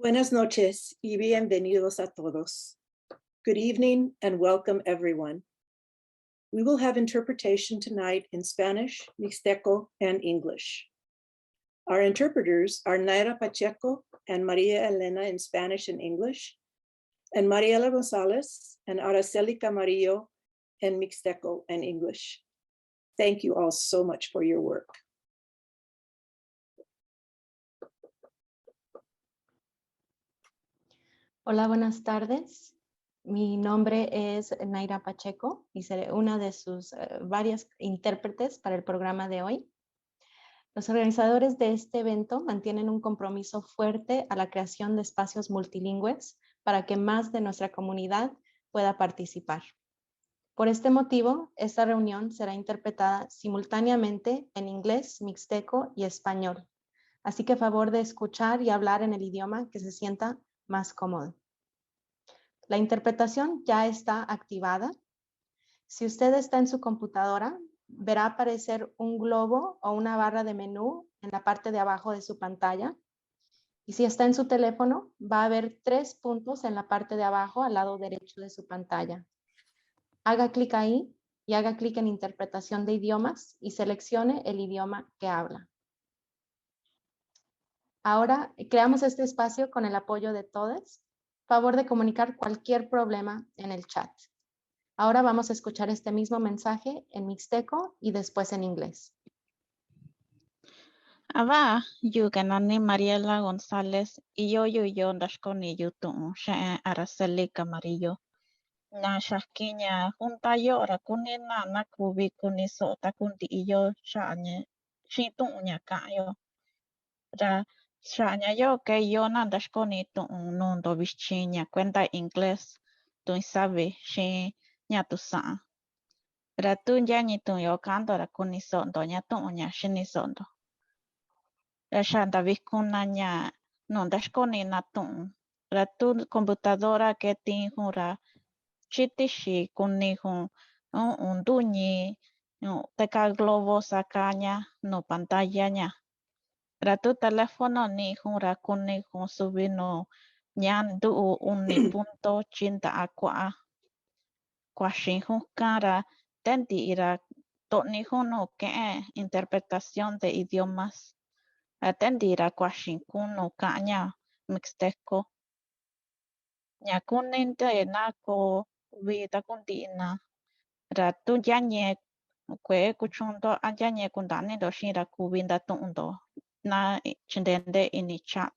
Buenas noches y bienvenidos a todos. Good evening and welcome everyone. We will have interpretation tonight in Spanish, Mixteco, and English. Our interpreters are Naira Pacheco and Maria Elena in Spanish and English, and Mariela Gonzalez and Araceli Camarillo in Mixteco and English. Thank you all so much for your work. Hola, buenas tardes. Mi nombre es Naira Pacheco y seré una de sus varias intérpretes para el programa de hoy. Los organizadores de este evento mantienen un compromiso fuerte a la creación de espacios multilingües para que más de nuestra comunidad pueda participar. Por este motivo, esta reunión será interpretada simultáneamente en inglés, mixteco y español. Así que favor de escuchar y hablar en el idioma que se sienta más cómodo. La interpretación ya está activada. Si usted está en su computadora, verá aparecer un globo o una barra de menú en la parte de abajo de su pantalla. Y si está en su teléfono, va a haber 3 puntos en la parte de abajo al lado derecho de su pantalla. Haga clic ahí y haga clic en interpretación de idiomas y seleccione el idioma que habla. Ahora creamos este espacio con el apoyo de todos. Favor de comunicar cualquier problema en el chat. Ahora vamos a escuchar este mismo mensaje en mixteco y después en inglés. Ava, yuganani Mariela González y yo underscore ni YouTube, Araceli Camarillo. na shakinya junta yo ra kunina na kubi kuniso ta kunti iyo shanye shitu nya ka yo ra shanya yo que yo na dashkoni tu no do bischinya cuenta inglés tu sabe shi nya tu sa ra tu nya ni tu yo kanto ra kuniso do nya tu nya shini sondo ra shanda vikuna nya no dashkoni na tu ra tu computadora que tin hura chiti shi kuni hun un duñi no teka globo sakaña no pantalla nya ra tu teléfono ni hun ra kuni hun subino nyan du uni punto chinta aqua kwa shi hun kara tenti ira to ni hun no que interpretación de idiomas atendi ira kwa shi kun no kaña mixteco nya kunin te na ko vida kuntina ra tu yañe kwe kuchundo ayañe kundani do shira kubinda tundo na chindende ini chat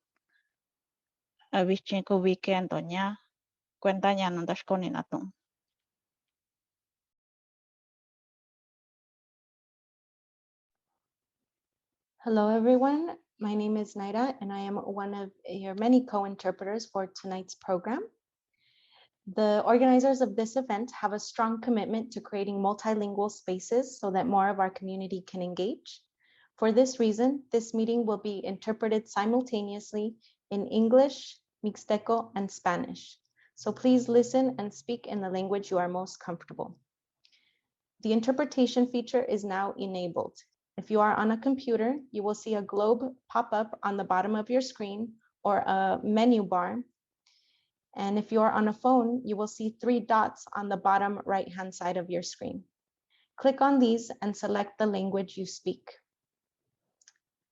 abichin ku weekend nya cuenta nya no dashkoni na tu. Hello, everyone. My name is Naira, and I am one of your many co-interpreters for tonight's program. The organizers of this event have a strong commitment to creating multilingual spaces so that more of our community can engage. For this reason, this meeting will be interpreted simultaneously in English, Mixteco, and Spanish. So please listen and speak in the language you are most comfortable. The interpretation feature is now enabled. If you are on a computer, you will see a globe pop up on the bottom of your screen or a menu bar. And if you are on a phone, you will see 3 dots on the bottom right-hand side of your screen. Click on these and select the language you speak.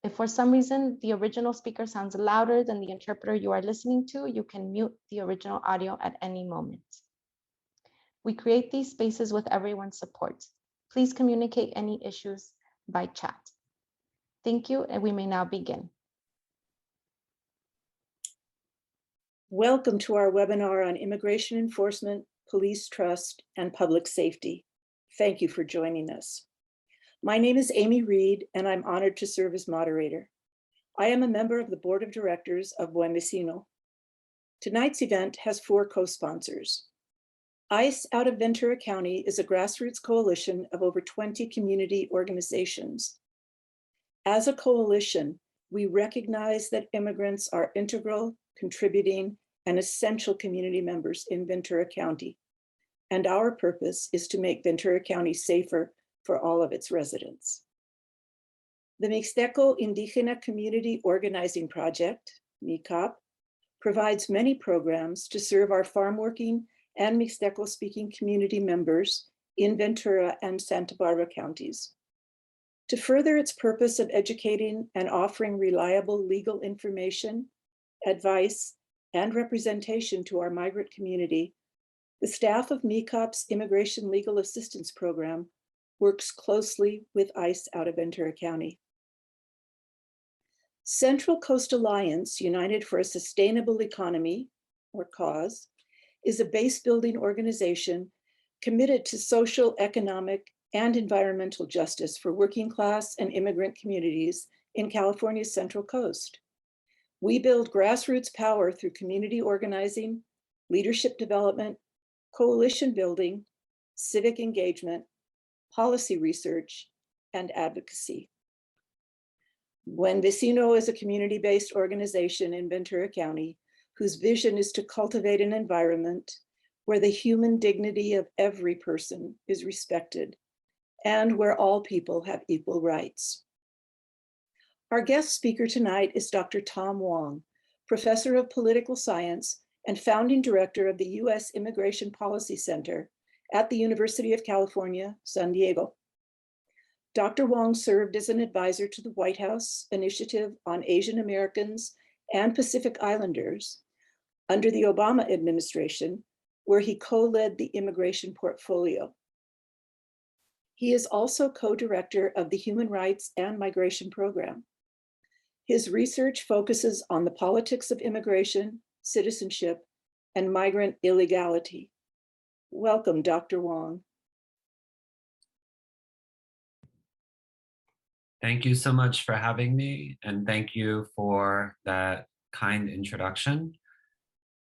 If for some reason the original speaker sounds louder than the interpreter you are listening to, you can mute the original audio at any moment. We create these spaces with everyone's support. Please communicate any issues by chat. Thank you, and we may now begin. Welcome to our webinar on immigration enforcement, police trust, and public safety. Thank you for joining us. My name is Amy Reed, and I'm honored to serve as moderator. I am a member of the board of directors of Buen Vecino. Tonight's event has 4 co-sponsors. ICE out of Ventura County is a grassroots coalition of over 20 community organizations. As a coalition, we recognize that immigrants are integral, contributing, and essential community members in Ventura County. And our purpose is to make Ventura County safer for all of its residents. The Mixteco Indígena Community Organizing Project, MICOP, provides many programs to serve our farm working and Mixteco speaking community members in Ventura and Santa Barbara counties. To further its purpose of educating and offering reliable legal information, advice, and representation to our migrant community, the staff of MICOP's Immigration Legal Assistance Program works closely with ICE out of Ventura County. Central Coast Alliance United for a Sustainable Economy, or CAUSE, is a base-building organization committed to social, economic, and environmental justice for working class and immigrant communities in California's Central Coast. We build grassroots power through community organizing, leadership development, coalition building, civic engagement, policy research, and advocacy. Buen Vecino is a community-based organization in Ventura County whose vision is to cultivate an environment where the human dignity of every person is respected and where all people have equal rights. Our guest speaker tonight is Dr. Tom Wong, professor of political science and founding director of the U.S. Immigration Policy Center at the University of California, San Diego. Dr. Wong served as an advisor to the White House Initiative on Asian Americans and Pacific Islanders under the Obama administration, where he co-led the immigration portfolio. He is also co-director of the Human Rights and Migration Program. His research focuses on the politics of immigration, citizenship, and migrant illegality. Welcome, Dr. Wong. Thank you so much for having me, and thank you for that kind introduction.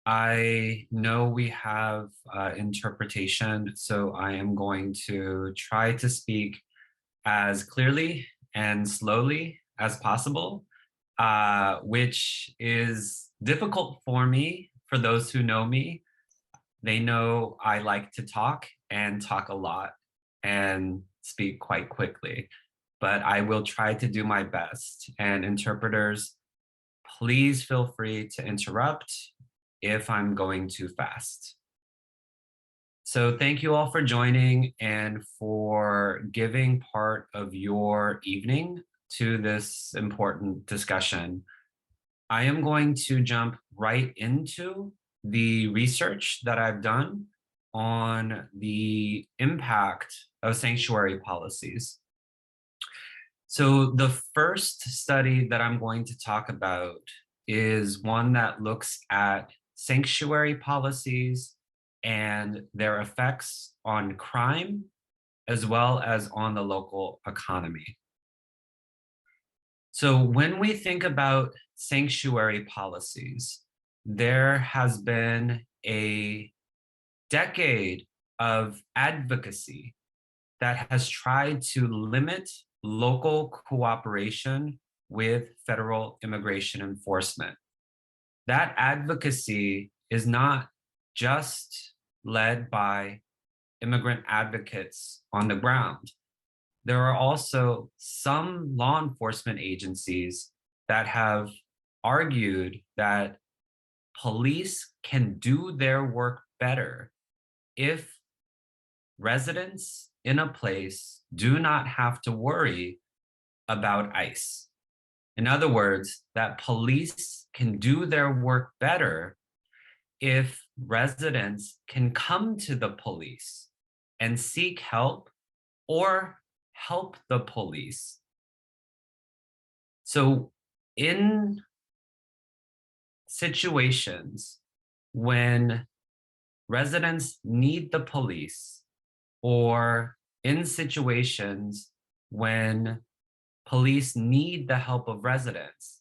I know we have interpretation, so I am going to try to speak as clearly and slowly as possible, which is difficult for me. For those who know me, they know I like to talk and talk a lot and speak quite quickly, but I will try to do my best. And interpreters, please feel free to interrupt if I'm going too fast. So thank you all for joining and for giving part of your evening to this important discussion. I am going to jump right into the research that I've done on the impact of sanctuary policies. So the first study that I'm going to talk about is one that looks at sanctuary policies and their effects on crime, as well as on the local economy. So when we think about sanctuary policies, there has been a decade of advocacy that has tried to limit local cooperation with federal immigration enforcement. That advocacy is not just led by immigrant advocates on the ground. There are also some law enforcement agencies that have argued that police can do their work better if residents in a place do not have to worry about ICE. In other words, that police can do their work better if residents can come to the police and seek help or help the police. So in situations when residents need the police, or in situations when police need the help of residents,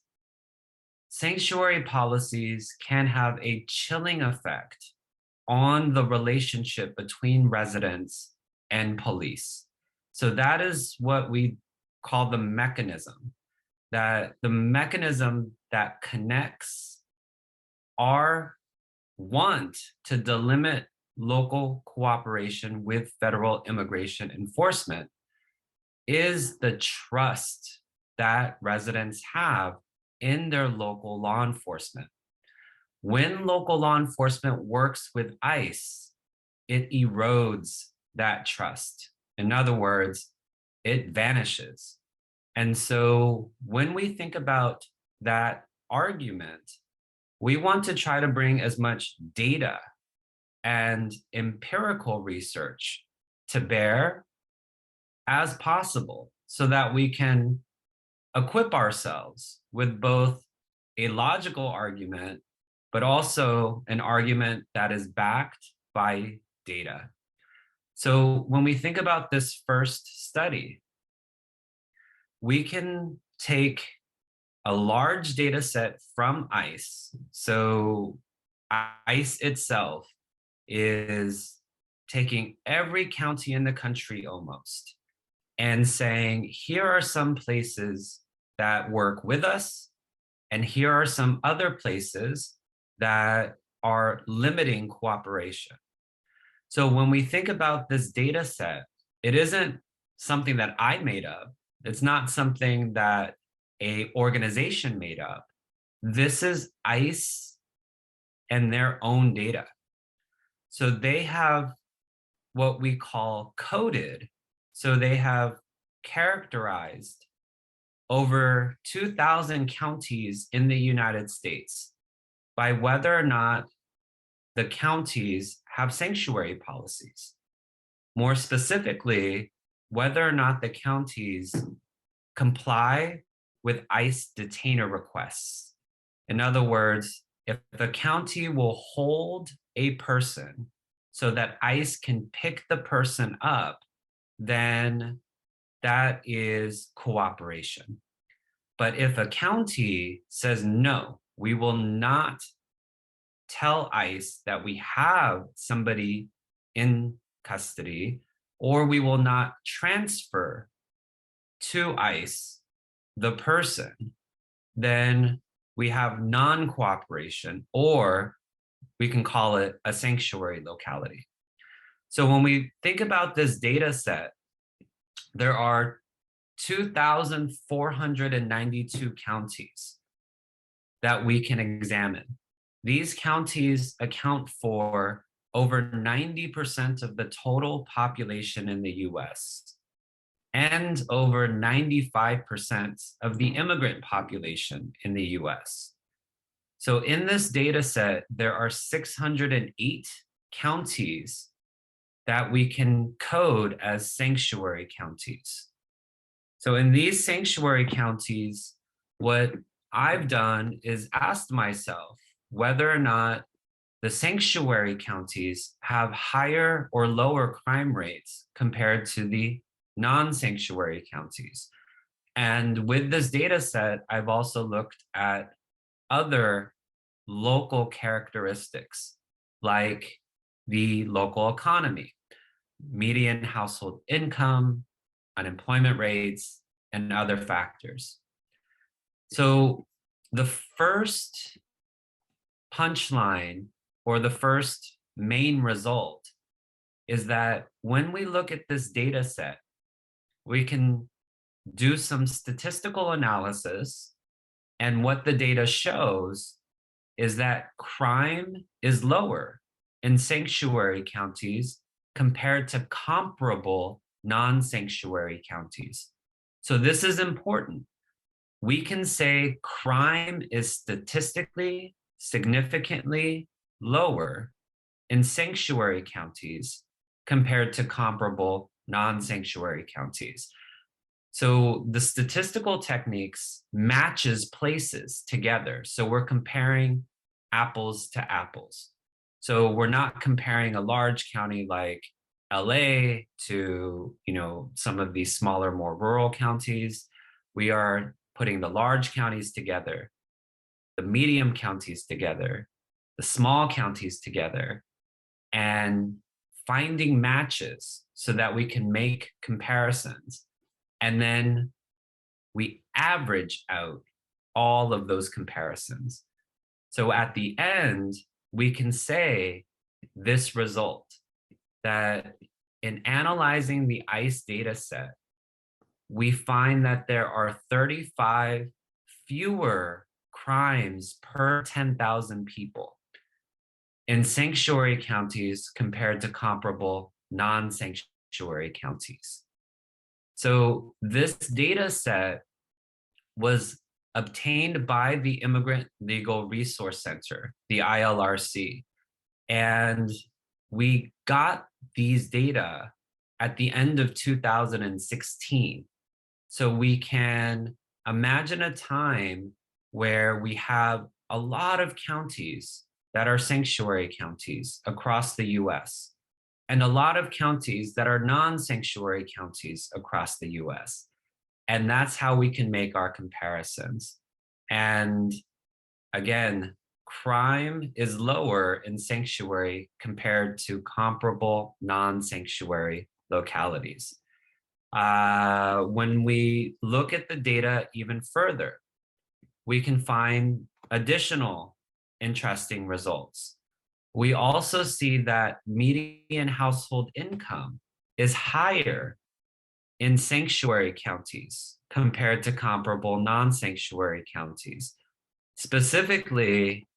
sanctuary policies can have a chilling effect on the relationship between residents and police. So that is what we call the mechanism that connects our want to delimit local cooperation with federal immigration enforcement is the trust that residents have in their local law enforcement. When local law enforcement works with ICE, it erodes that trust. In other words, it vanishes. And so when we think about that argument, we want to try to bring as much data and empirical research to bear as possible so that we can equip ourselves with both a logical argument, but also an argument that is backed by data. So when we think about this first study, we can take a large data set from ICE. So ICE itself is taking every county in the country almost and saying, here are some places that work with us, and here are some other places that are limiting cooperation. So when we think about this data set, it isn't something that I made up. It's not something that an organization made up. This is ICE and their own data. So they have what we call coded. So they have characterized over 2,000 counties in the United States by whether or not the counties have sanctuary policies. More specifically, whether or not the counties comply with ICE detainer requests. In other words, if the county will hold a person so that ICE can pick the person up, then that is cooperation. But if a county says, no, we will not tell ICE that we have somebody in custody, or we will not transfer to ICE the person, then we have non-cooperation, or we can call it a sanctuary locality. So when we think about this data set, there are 2,492 counties that we can examine. These counties account for over 90% of the total population in the US and over 95% of the immigrant population in the US. So in this data set, there are 608 counties that we can code as sanctuary counties. So in these sanctuary counties, what I've done is asked myself whether or not the sanctuary counties have higher or lower crime rates compared to the non-sanctuary counties. And with this data set, I've also looked at other local characteristics like the local economy, median household income, unemployment rates, and other factors. So the first punchline, or the first main result, is that when we look at this data set, we can do some statistical analysis, and what the data shows is that crime is lower in sanctuary counties compared to comparable non-sanctuary counties. So this is important. We can say crime is statistically significantly lower in sanctuary counties compared to comparable non-sanctuary counties. So the statistical techniques matches places together. So we're comparing apples to apples. So we're not comparing a large county like LA to, some of these smaller, more rural counties. We are putting the large counties together, the medium counties together, the small counties together, and finding matches so that we can make comparisons. And then we average out all of those comparisons. So at the end, we can say this result, that in analyzing the ICE data set, we find that there are 35 fewer crimes per 10,000 people in sanctuary counties compared to comparable non-sanctuary counties. So this data set was obtained by the Immigrant Legal Resource Center, the ILRC. And we got these data at the end of 2016. So we can imagine a time where we have a lot of counties that are sanctuary counties across the US, and a lot of counties that are non-sanctuary counties across the US. And that's how we can make our comparisons. And again, crime is lower in sanctuary compared to comparable non-sanctuary localities. When we look at the data even further, we can find additional interesting results. We also see that median household income is higher in sanctuary counties compared to comparable non-sanctuary counties. Specifically,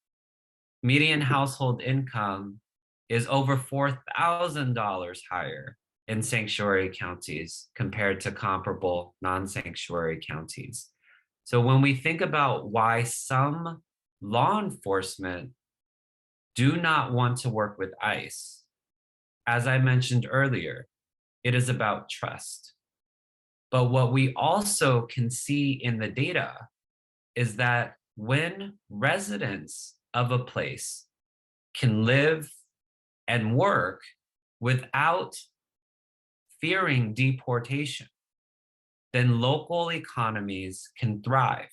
median household income is over $4,000 higher in sanctuary counties compared to comparable non-sanctuary counties. So when we think about why some law enforcement do not want to work with ICE, as I mentioned earlier, it is about trust. But what we also can see in the data is that when residents of a place can live and work without fearing deportation, then local economies can thrive.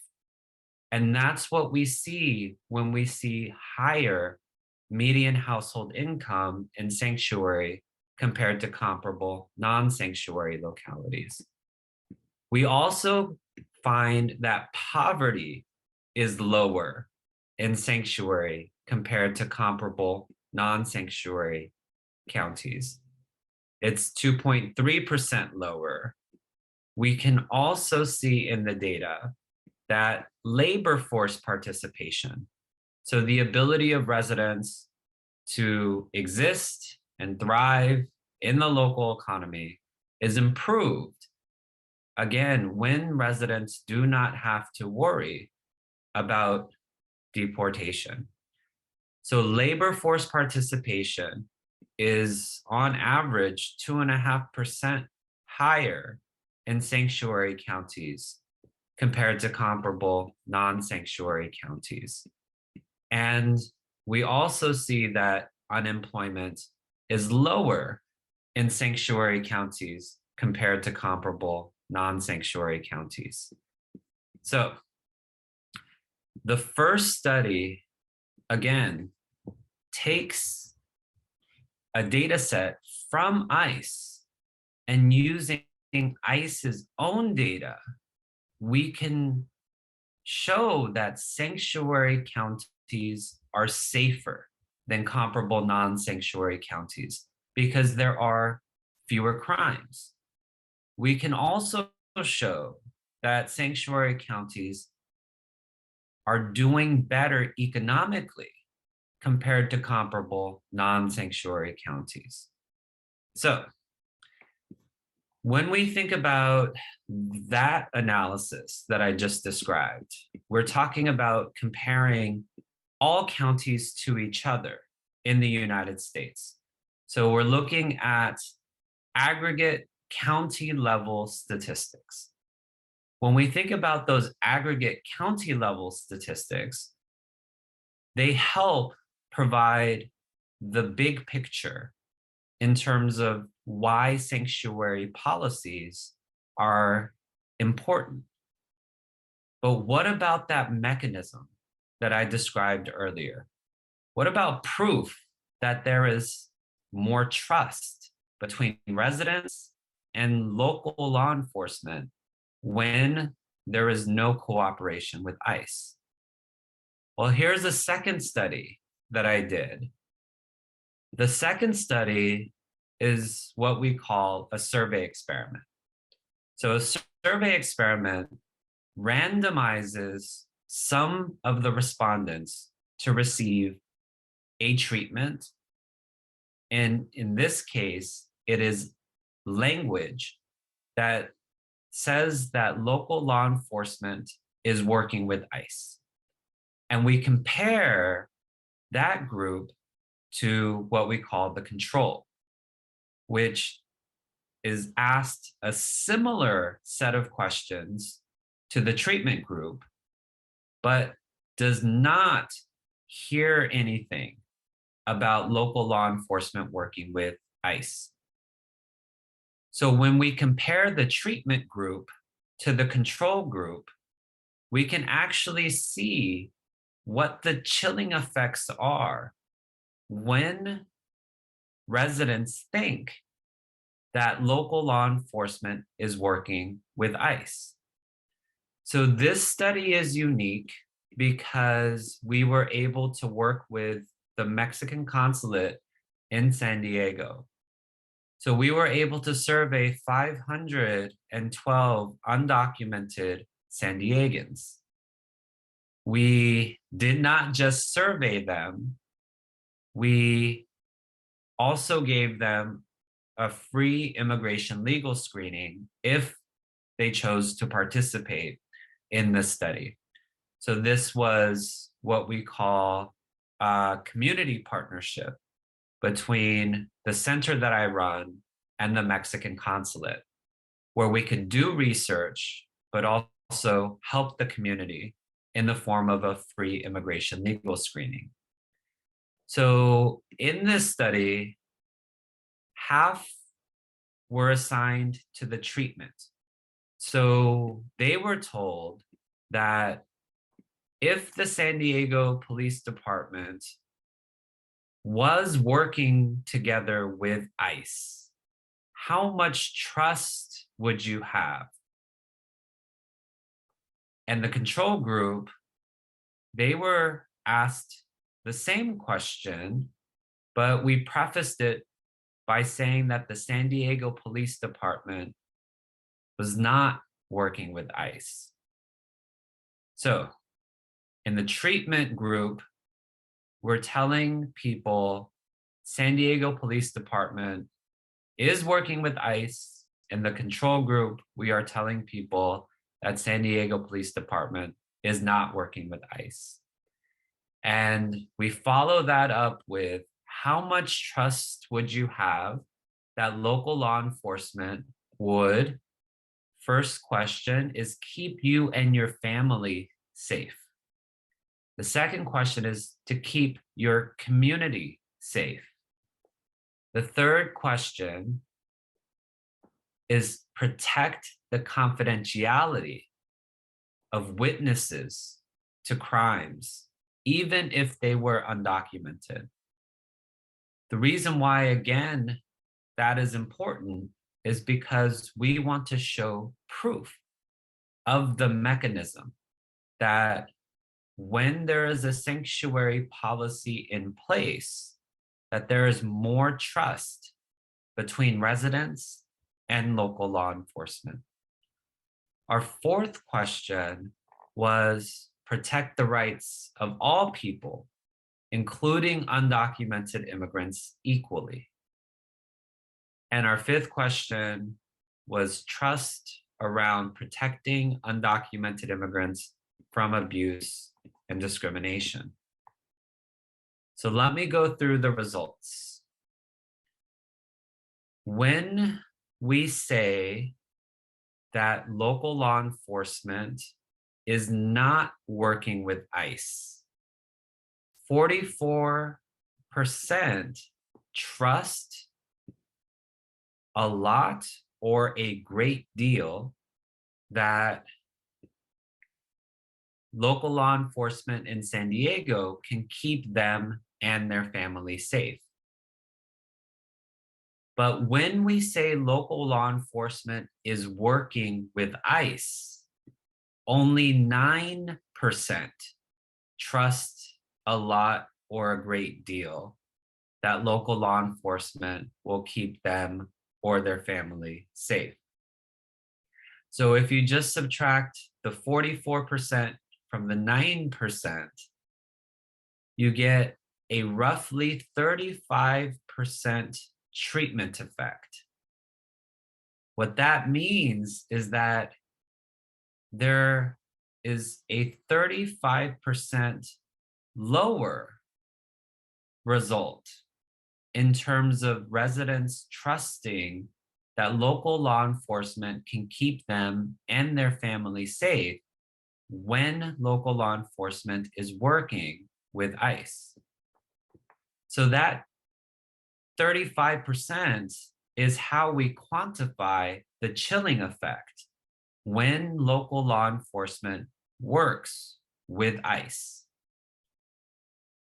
And that's what we see when we see higher median household income in sanctuary compared to comparable non-sanctuary localities. We also find that poverty is lower in sanctuary compared to comparable non-sanctuary counties. It's 2.3% lower. We can also see in the data that labor force participation, so the ability of residents to exist and thrive in the local economy, is improved, again, when residents do not have to worry about deportation. So labor force participation is on average 2.5% higher in sanctuary counties compared to comparable non-sanctuary counties. And we also see that unemployment is lower in sanctuary counties compared to comparable non-sanctuary counties. So the first study, again, takes a data set from ICE, and using ICE's own data, we can show that sanctuary counties are safer than comparable non-sanctuary counties because there are fewer crimes. We can also show that sanctuary counties are doing better economically compared to comparable non-sanctuary counties. So when we think about that analysis that I just described, we're talking about comparing all counties to each other in the United States. So we're looking at aggregate county level statistics. When we think about those aggregate county level statistics, they help provide the big picture in terms of why sanctuary policies are important. But what about that mechanism that I described earlier? What about proof that there is more trust between residents and local law enforcement when there is no cooperation with ICE? Well, here's a second study that I did. The second study is what we call a survey experiment. So a survey experiment randomizes some of the respondents to receive a treatment. And in this case, it is language that says that local law enforcement is working with ICE. And we compare that group to what we call the control, which is asked a similar set of questions to the treatment group, but does not hear anything about local law enforcement working with ICE. So when we compare the treatment group to the control group, we can actually see what the chilling effects are when residents think that local law enforcement is working with ICE. So this study is unique because we were able to work with the Mexican consulate in San Diego. So we were able to survey 512 undocumented San Diegans. We did not just survey them, we also gave them a free immigration legal screening if they chose to participate in this study. So this was what we call a community partnership between the center that I run and the Mexican consulate, where we could do research, but also help the community in the form of a free immigration legal screening. So in this study, half were assigned to the treatment. So they were told that if the San Diego Police Department was working together with ICE, how much trust would you have? And the control group, they were asked the same question, but we prefaced it by saying that the San Diego Police Department was not working with ICE. So in the treatment group, we're telling people San Diego Police Department is working with ICE. In the control group, we are telling people that San Diego Police Department is not working with ICE. And we follow that up with how much trust would you have that local law enforcement would, first question is, keep you and your family safe. The second question is to keep your community safe. The third question is protect the confidentiality of witnesses to crimes, even if they were undocumented. The reason why, again, that is important is because we want to show proof of the mechanism that when there is a sanctuary policy in place, that there is more trust between residents and local law enforcement. Our fourth question was protect the rights of all people, including undocumented immigrants, equally. And our fifth question was trust around protecting undocumented immigrants from abuse and discrimination. So let me go through the results. When we say that local law enforcement is not working with ICE, 44% trust a lot or a great deal that local law enforcement in San Diego can keep them and their family safe. But when we say local law enforcement is working with ICE, only 9% trust a lot or a great deal that local law enforcement will keep them or their family safe. So if you just subtract the 44% from the 9%, you get a roughly 35% treatment effect. What that means is that there is a 35% lower result in terms of residents trusting that local law enforcement can keep them and their family safe when local law enforcement is working with ICE. So that 35% is how we quantify the chilling effect when local law enforcement works with ICE.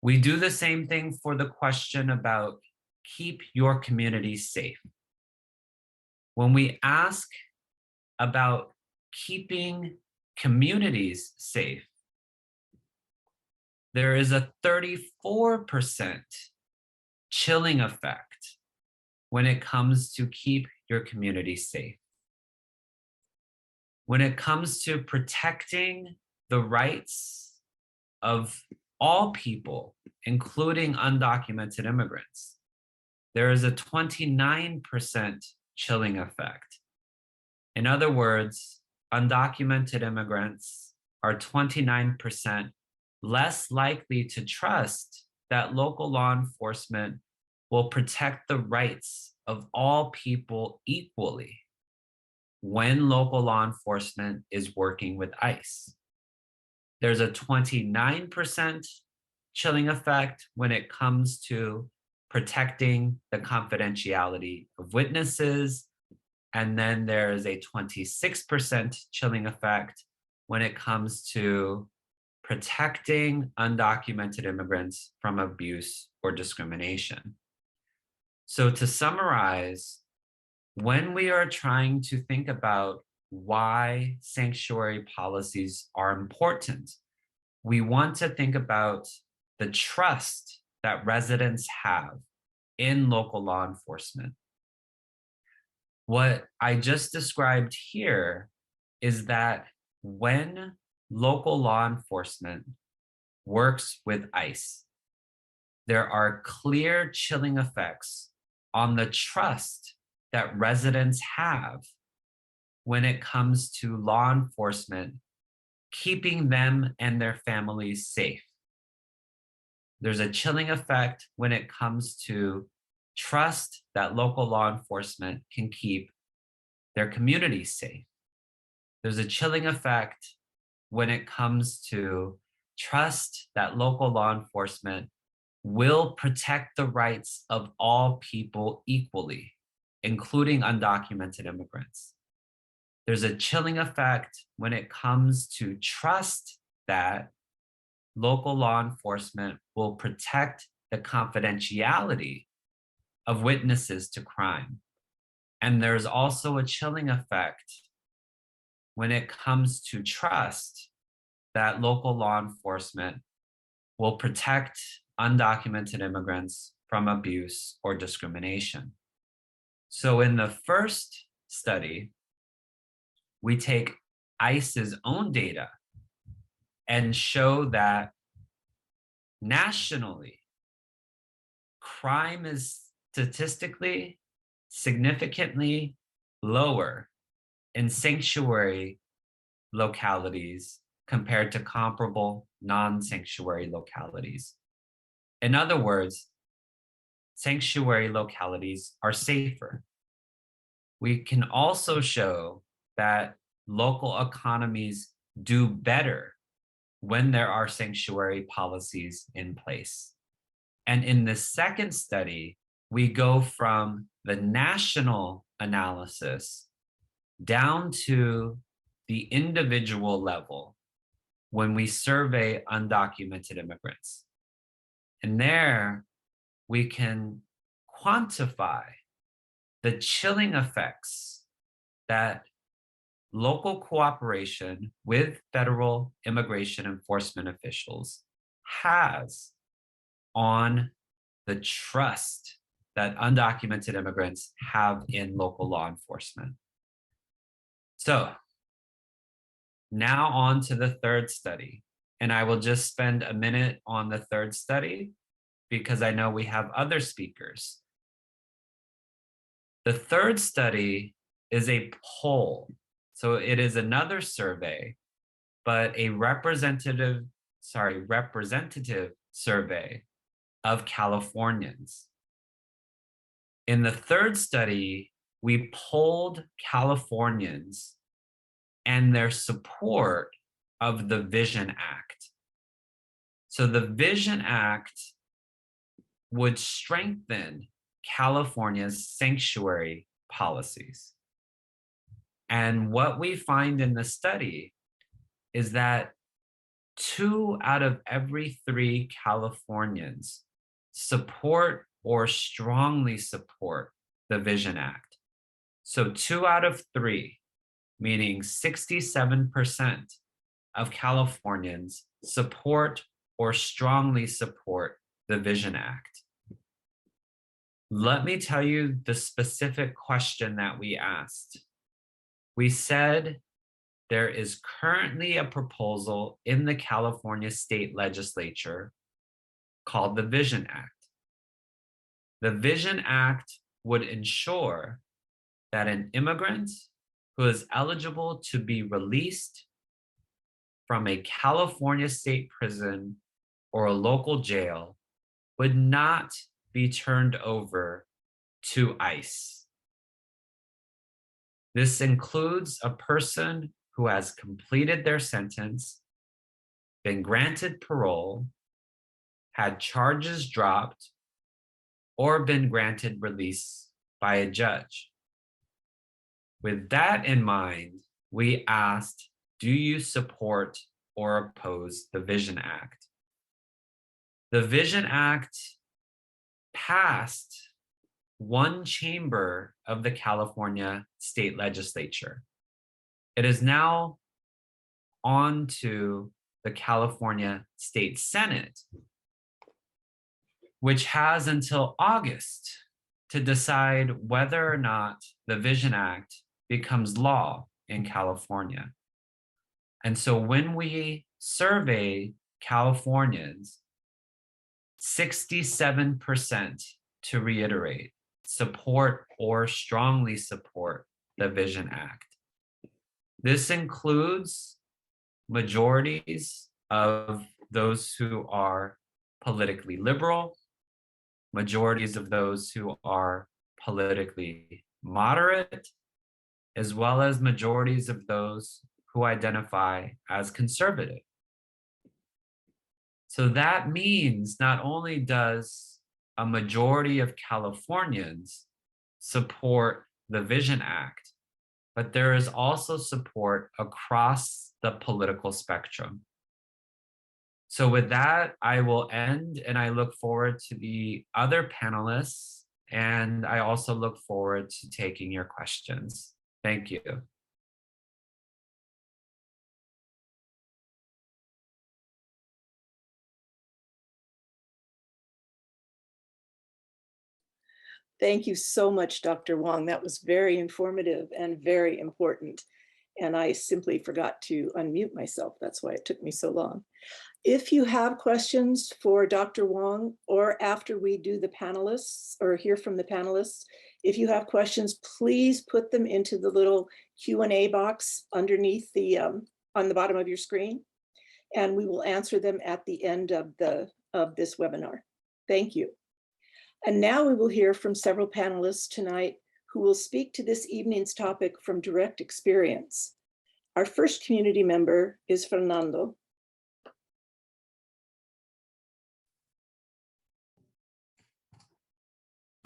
We do the same thing for the question about keep your community safe. When we ask about keeping communities safe, there is a 34% chilling effect when it comes to keep your community safe. When it comes to protecting the rights of all people, including undocumented immigrants, there is a 29% chilling effect. In other words, undocumented immigrants are 29% less likely to trust that local law enforcement will protect the rights of all people equally when local law enforcement is working with ICE. There's a 29% chilling effect when it comes to protecting the confidentiality of witnesses. And then there is a 26% chilling effect when it comes to protecting undocumented immigrants from abuse or discrimination. So to summarize, when we are trying to think about why sanctuary policies are important, we want to think about the trust that residents have in local law enforcement. What I just described here is that when local law enforcement works with ICE, there are clear chilling effects on the trust that residents have when it comes to law enforcement keeping them and their families safe. There's a chilling effect when it comes to trust that local law enforcement can keep their communities safe. There's a chilling effect when it comes to trust that local law enforcement will protect the rights of all people equally, including undocumented immigrants. There's a chilling effect when it comes to trust that local law enforcement will protect the confidentiality of witnesses to crime. And there's also a chilling effect when it comes to trust that local law enforcement will protect undocumented immigrants from abuse or discrimination. So in the first study, we take ICE's own data and show that nationally, crime is statistically significantly lower in sanctuary localities compared to comparable non-sanctuary localities. In other words, sanctuary localities are safer. We can also show that local economies do better when there are sanctuary policies in place. And in the second study, we go from the national analysis down to the individual level when we survey undocumented immigrants. And there we can quantify the chilling effects that local cooperation with federal immigration enforcement officials has on the trust that undocumented immigrants have in local law enforcement. So now on to the third study. And I will just spend a minute on the third study because I know we have other speakers. The third study is a poll. So it is another survey, but a representative survey of Californians. In the third study, we polled Californians and their support of the Vision Act. So the Vision Act would strengthen California's sanctuary policies. And what we find in the study is that 2 out of every 3 Californians support or strongly support the Vision Act. So 2 out of 3, meaning 67% of Californians support or strongly support the Vision Act. Let me tell you the specific question that we asked. We said there is currently a proposal in the California state legislature called the Vision Act. The Vision Act would ensure that an immigrant who is eligible to be released from a California state prison or a local jail would not be turned over to ICE. This includes a person who has completed their sentence, been granted parole, had charges dropped, or been granted release by a judge. With that in mind, we asked, do you support or oppose the Vision Act? The Vision Act passed one chamber of the California state legislature. It is now on to the California State Senate, which has until August to decide whether or not the Vision Act becomes law in California. And so when we survey Californians, 67%, to reiterate, support or strongly support the Vision Act. This includes majorities of those who are politically liberal, majorities of those who are politically moderate, as well as majorities of those who identify as conservative. So that means not only does a majority of Californians support the Vision Act, but there is also support across the political spectrum. So with that, I will end, and I look forward to the other panelists, and I also look forward to taking your questions. Thank you. Thank you so much, Dr. Wong. That was very informative and very important. And I simply forgot to unmute myself. That's why it took me so long. If you have questions for Dr. Wong, or after we do the panelists or hear from the panelists, if you have questions, please put them into the little Q&A box underneath the, on the bottom of your screen, and we will answer them at the end of this webinar. Thank you. And now we will hear from several panelists tonight who will speak to this evening's topic from direct experience. Our first community member is Fernando.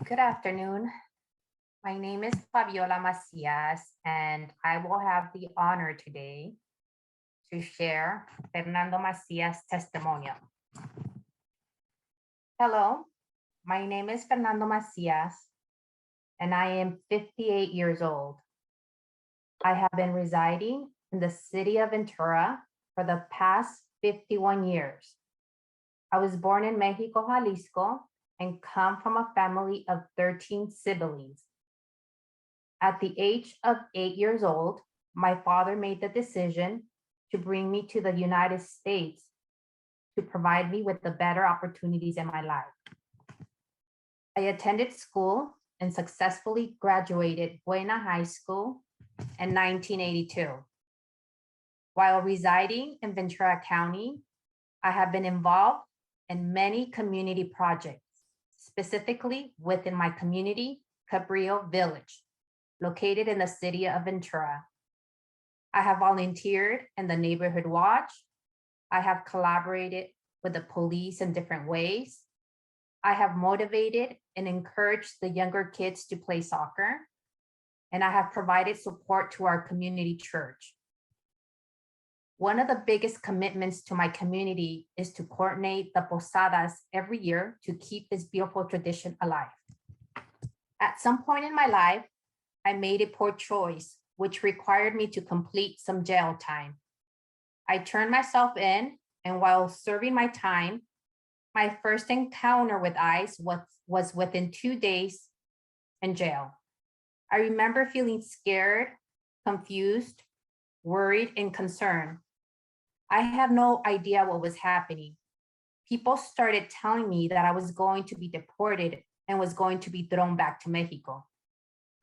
Good afternoon. My name is Fabiola Macias, and I will have the honor today to share Fernando Macias' testimonial. Hello, my name is Fernando Macias, and I am 58 years old. I have been residing in the city of Ventura for the past 51 years. I was born in Mexico, Jalisco, and come from a family of 13 siblings. At the age of 8 years old, my father made the decision to bring me to the United States to provide me with the better opportunities in my life. I attended school and successfully graduated Buena High School in 1982. While residing in Ventura County, I have been involved in many community projects, specifically within my community, Cabrillo Village, located in the city of Ventura. I have volunteered in the neighborhood watch. I have collaborated with the police in different ways. I have motivated and encouraged the younger kids to play soccer, and I have provided support to our community church. One of the biggest commitments to my community is to coordinate the posadas every year to keep this beautiful tradition alive. At some point in my life, I made a poor choice, which required me to complete some jail time. I turned myself in, and while serving my time, my first encounter with ICE was within 2 days in jail. I remember feeling scared, confused, worried, and concerned. I had no idea what was happening. People started telling me that I was going to be deported and was going to be thrown back to Mexico.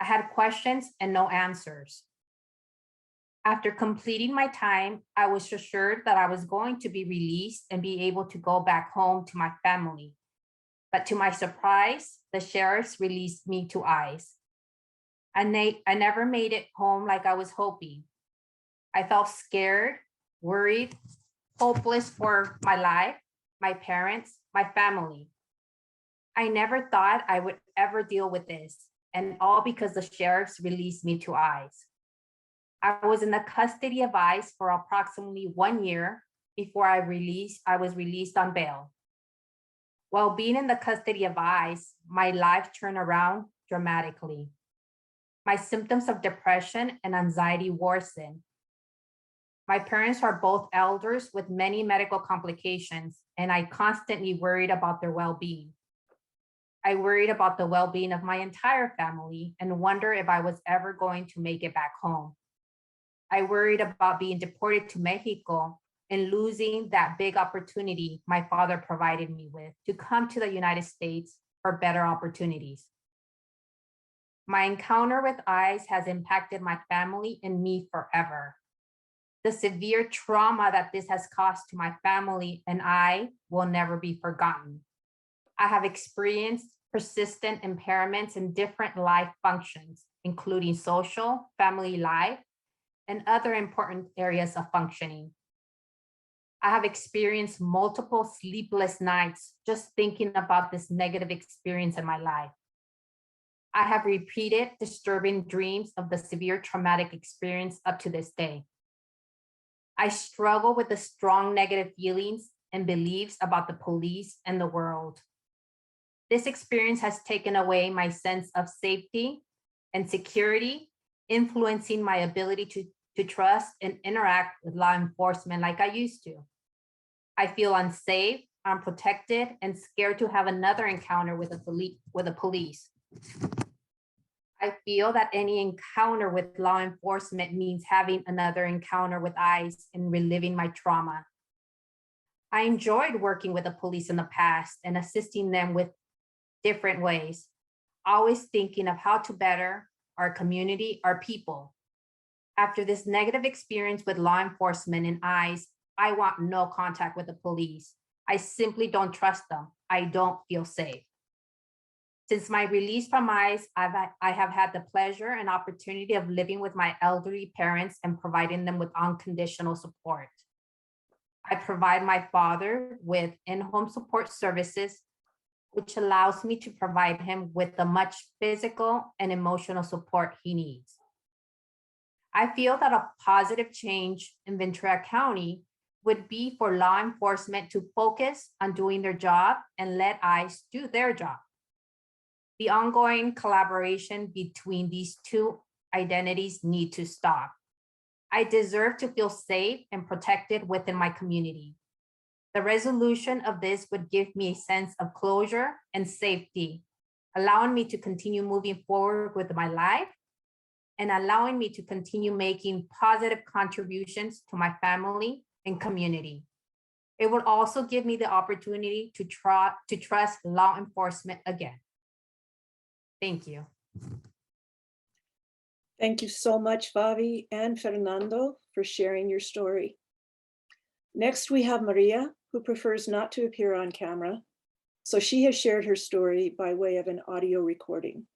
I had questions and no answers. After completing my time, I was assured that I was going to be released and be able to go back home to my family. But to my surprise, the sheriffs released me to ICE. I never made it home like I was hoping. I felt scared, worried, hopeless for my life. my parents, my family. I never thought I would ever deal with this, and all because the sheriffs released me to ICE. I was in the custody of ICE for approximately 1 year before I was released on bail. While being in the custody of ICE, my life turned around dramatically. My symptoms of depression and anxiety worsened. My parents are both elders with many medical complications, and I constantly worried about their well-being. I worried about the well-being of my entire family and wondered if I was ever going to make it back home. I worried about being deported to Mexico and losing that big opportunity my father provided me with to come to the United States for better opportunities. My encounter with ICE has impacted my family and me forever. The severe trauma that this has caused to my family and I will never be forgotten. I have experienced persistent impairments in different life functions, including social, family life, and other important areas of functioning. I have experienced multiple sleepless nights just thinking about this negative experience in my life. I have repeated disturbing dreams of the severe traumatic experience up to this day. I struggle with the strong negative feelings and beliefs about the police and the world. This experience has taken away my sense of safety and security, influencing my ability to trust and interact with law enforcement like I used to. I feel unsafe, unprotected, and scared to have another encounter with the police. I feel that any encounter with law enforcement means having another encounter with ICE and reliving my trauma. I enjoyed working with the police in the past and assisting them with different ways, always thinking of how to better our community, our people. After this negative experience with law enforcement and ICE, I want no contact with the police. I simply don't trust them. I don't feel safe. Since my release from ICE, I have had the pleasure and opportunity of living with my elderly parents and providing them with unconditional support. I provide my father with in-home support services, which allows me to provide him with the much physical and emotional support he needs. I feel that a positive change in Ventura County would be for law enforcement to focus on doing their job and let ICE do their job. The ongoing collaboration between these two identities need to stop. I deserve to feel safe and protected within my community. The resolution of this would give me a sense of closure and safety, allowing me to continue moving forward with my life and allowing me to continue making positive contributions to my family and community. It would also give me the opportunity to trust law enforcement again. Thank you. Thank you so much, Fabi and Fernando, for sharing your story. Next, we have Maria, who prefers not to appear on camera, so she has shared her story by way of an audio recording.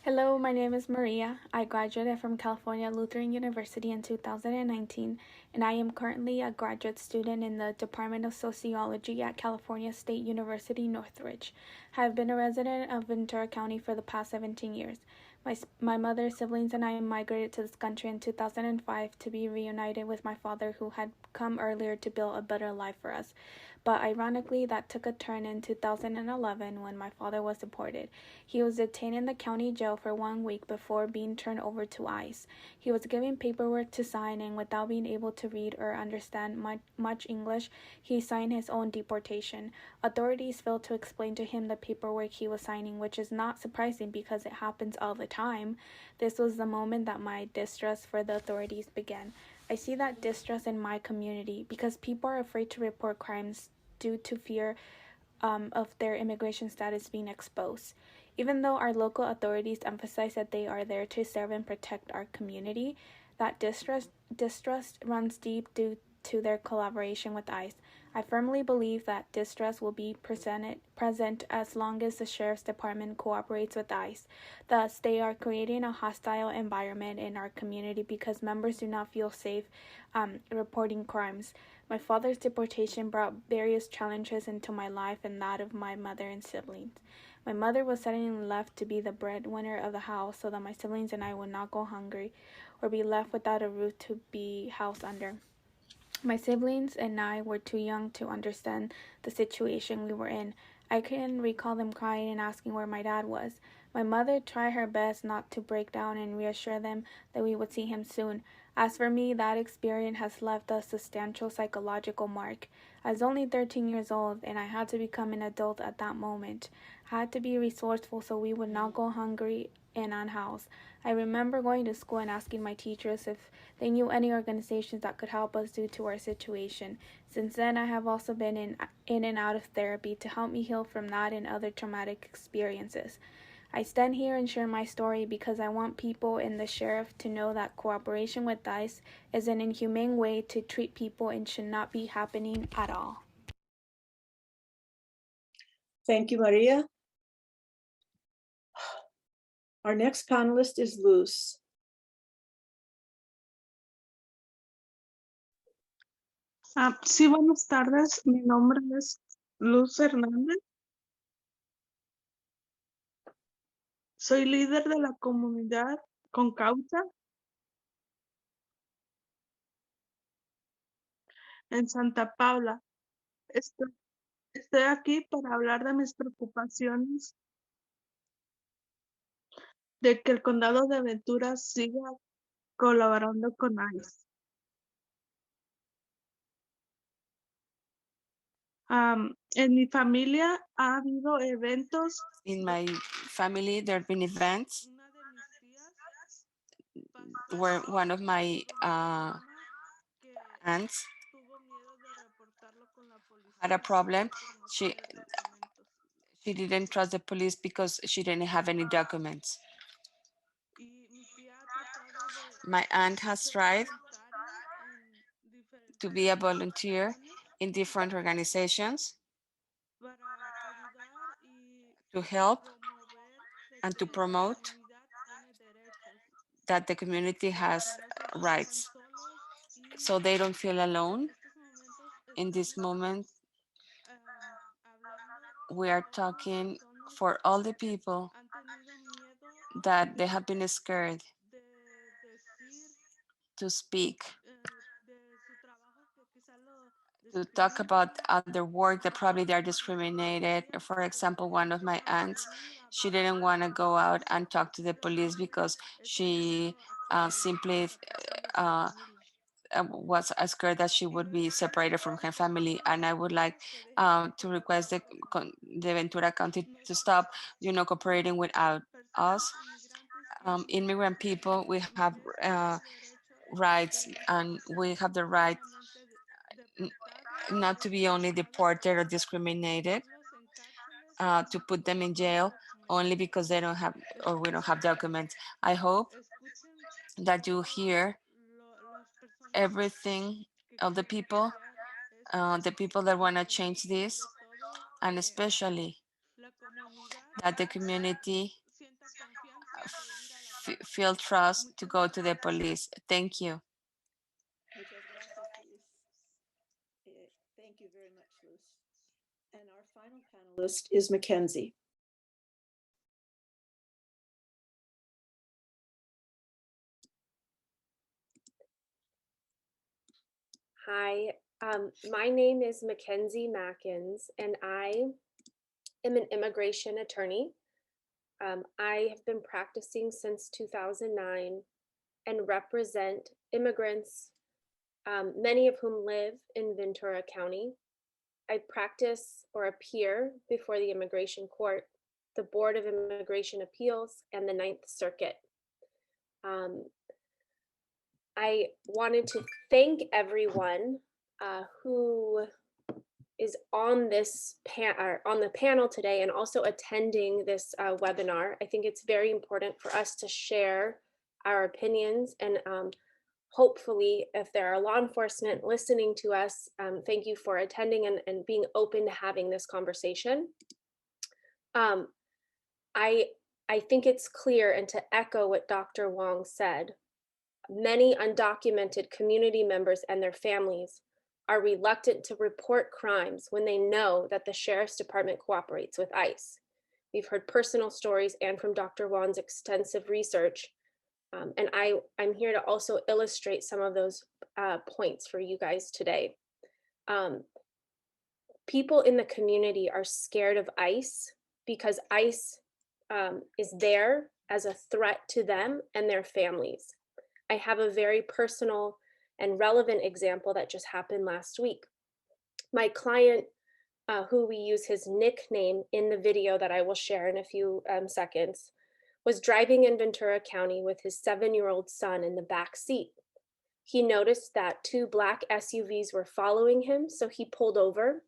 Hello, my name is Maria. I graduated from California Lutheran University in 2019, and I am currently a graduate student in the Department of Sociology at California State University, Northridge. I have been a resident of Ventura County for the past 17 years. My mother, siblings, and I migrated to this country in 2005 to be reunited with my father, who had come earlier to build a better life for us. But ironically, that took a turn in 2011 when my father was deported. He was detained in the county jail for 1 week before being turned over to ICE. He was given paperwork to sign, and without being able to read or understand much English, he signed his own deportation. Authorities failed to explain to him the paperwork he was signing, which is not surprising because it happens all the time. This was the moment that my distrust for the authorities began. I see that distrust in my community because people are afraid to report crimes due to fear of their immigration status being exposed. Even though our local authorities emphasize that they are there to serve and protect our community, that distrust runs deep due to their collaboration with ICE. I firmly believe that distress will be present as long as the Sheriff's Department cooperates with ICE. Thus, they are creating a hostile environment in our community because members do not feel safe reporting crimes. My father's deportation brought various challenges into my life and that of my mother and siblings. My mother was suddenly left to be the breadwinner of the house so that my siblings and I would not go hungry or be left without a roof to be housed under. My siblings and I were too young to understand the situation we were in. I can recall them crying and asking where my dad was. My mother tried her best not to break down and reassure them that we would see him soon. As for me, that experience has left a substantial psychological mark. I was only 13 years old, and I had to become an adult at that moment. I had to be resourceful so we would not go hungry and unhoused. I remember going to school and asking my teachers if they knew any organizations that could help us due to our situation. Since then, I have also been in and out of therapy to help me heal from that and other traumatic experiences. I stand here and share my story because I want people and the sheriff to know that cooperation with ICE is an inhumane way to treat people and should not be happening at all. Thank you, Maria. Our next panelist is Luz. Sí, buenas tardes. Mi nombre es Luz Hernández. Soy líder de la comunidad con causa en Santa Paula. Estoy aquí para hablar de mis preocupaciones de que el condado de Ventura siga colaborando con ICE. En mi familia ha habido eventos. In my family, there have been events Una de mis tías where one of my que aunts tuvo miedo de reportarlo con la policía had a problem. porque no She tenía documentos. didn't trust the police because she didn't have any documents. Y mi tía ha tratado de My aunt has ser tried voluntaria en to diferentes be a volunteer organizaciones in different organizations para ayudar y to help promover de and to que la promote comunidad tiene derechos that the community para has que no se sientan rights, solos y so they don't feel alone. estos momentos In this estamos moment, hablando we por are todas las talking personas for all the que people han tenido miedo that they have been scared de decir to speak, de su trabajo que quizá lo to talk about discriminen their work that probably they're y no lo discriminated. podrían For example, porque one of my aunts, salir a she didn't want to go out and talk to the police simplemente because ese she miedo a que la simply separen de su familia. was scared that she Y would lo be separated from her family. And I would like que dejen de to request colaborar con the Ventura County to nosotros, stop, cooperating without us. personas inmigrantes tenemos Immigrant people, we have el derecho rights, de and we ser have the no right solamente deportados o not to be only discriminados, deported or discriminated, ponerlos en cárceles to solo put them porque in no tienen jail only documentos. because they don't have or we don't have Escuchen, documents. I hope escuchen that you todos hear las personas everything que of quieren cambiar the esto people that want to y change this, sobre todo and que especially la comunidad that the community sienta confianza de ir a la policía. feel trust to Muchas go to the gracias. police. Thank you. Muchas gracias, Luz. Thank you very much, Luz. And our final panelist is Mackenzie. Hi, my name is Mackenzie Mackins, and I am an immigration attorney. I have been practicing since 2009 and represent immigrants, many of whom live in Ventura County. I practice or appear before the Immigration Court, the Board of Immigration Appeals, and the Ninth Circuit. I wanted to thank everyone who is on this on the panel today and also attending this webinar. I think it's very important for us to share our opinions and hopefully, if there are law enforcement listening to us, thank you for attending and being open to having this conversation. I think it's clear, and to echo what Dr. Wong said, many undocumented community members and their families are reluctant to report crimes when they know that the Sheriff's Department cooperates with ICE. We've heard personal stories and from Dr. Wong's extensive research. And I'm here to also illustrate some of those points for you guys today. People in the community are scared of ICE because ICE is there as a threat to them and their families. I have a very personal and relevant example that just happened last week. My client, who we use his nickname in the video that I will share in a few seconds, was driving in Ventura County with his 7-year-old son in the back seat. He noticed that 2 black SUVs were following him, so he pulled over.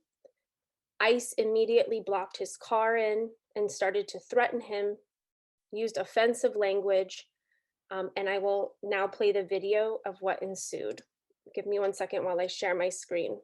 ICE immediately blocked his car in and started to threaten him, used offensive language, and I will now play the video of what ensued. Give me 1 second while I share my screen.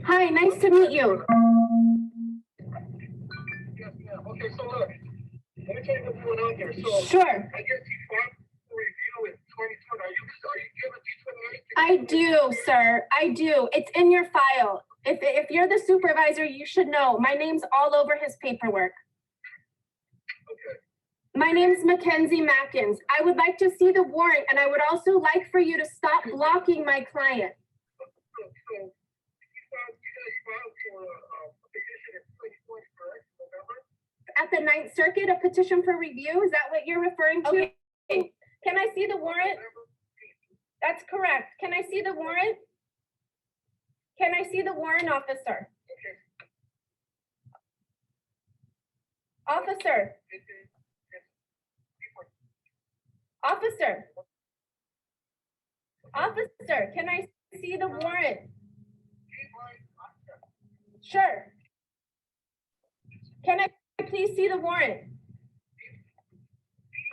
Hi, nice to meet you. Okay, so look, let me tell you what's going on here. So Sure. I guess you filed for review in 2020. Are you given I do, sir. I do. It's in your file. If you're the supervisor, you should know. My name's all over his paperwork. Okay. My name's Mackenzie Mackins. I would like to see the warrant, and I would also like for you to stop blocking my client. So you guys filed for a petition in 2020, correct? November? At the 9th Circuit, a petition for review? Is that what you're referring to? Okay. Can I see the warrant? That's correct. Can I see the warrant? Can I see the warrant, officer? Okay. Officer. Officer. Officer, can I see the warrant? Sure. Can I please see the warrant?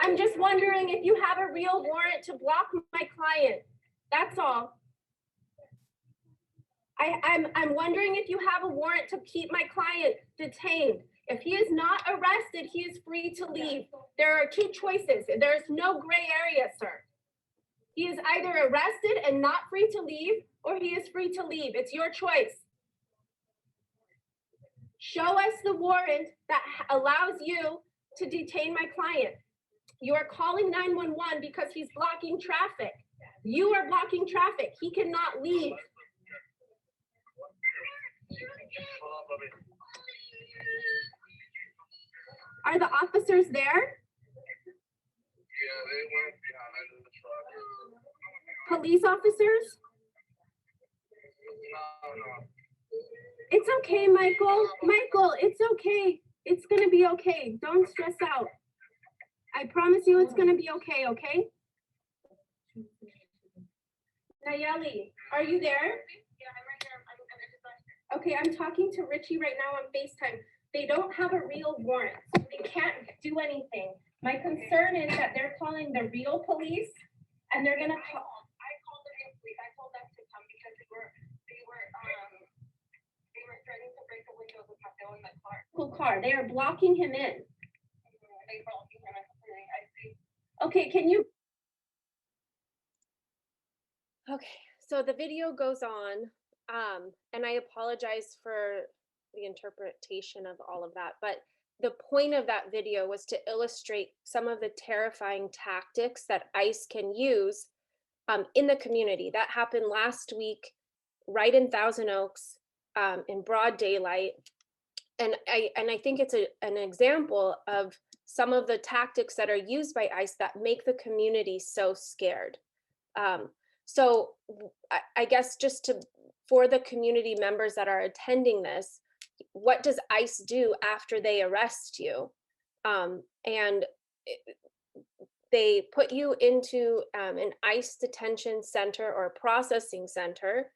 I'm just wondering if you have a real warrant to block my client. That's all. I'm wondering if you have a warrant to keep my client detained. If he is not arrested, he is free to leave. There are 2 choices. There's no gray area, sir. He is either arrested and not free to leave, or he is free to leave. It's your choice. Show us the warrant that allows you to detain my client. You are calling 911 because he's blocking traffic. You are blocking traffic. He cannot leave. Are the officers there? Yeah, they went behind the truck. Police officers? No. It's okay, Michael. Michael, it's okay. It's gonna be okay. Don't stress out. I promise you it's gonna be okay, okay? Nayeli, are you there? Yeah, I'm right here. Okay, I'm talking to Richie right now on FaceTime. They don't have a real warrant. They can't do anything. My concern is that they're calling the real police and they're gonna call. I called the real police. I told them to come because they were threatening to break the windows with my in my car. Car. They are blocking him in. They blocking him in. I see. Okay, can you? Okay, so the video goes on, and I apologize for the interpretation of all of that, but the point of that video was to illustrate some of the terrifying tactics that ICE can use in the community. That happened last week, right in Thousand Oaks, in broad daylight. And I think it's an example of some of the tactics that are used by ICE that make the community so scared. So I guess just for the community members that are attending this, what does ICE do after they arrest you? And they put you into an ICE detention center or processing center.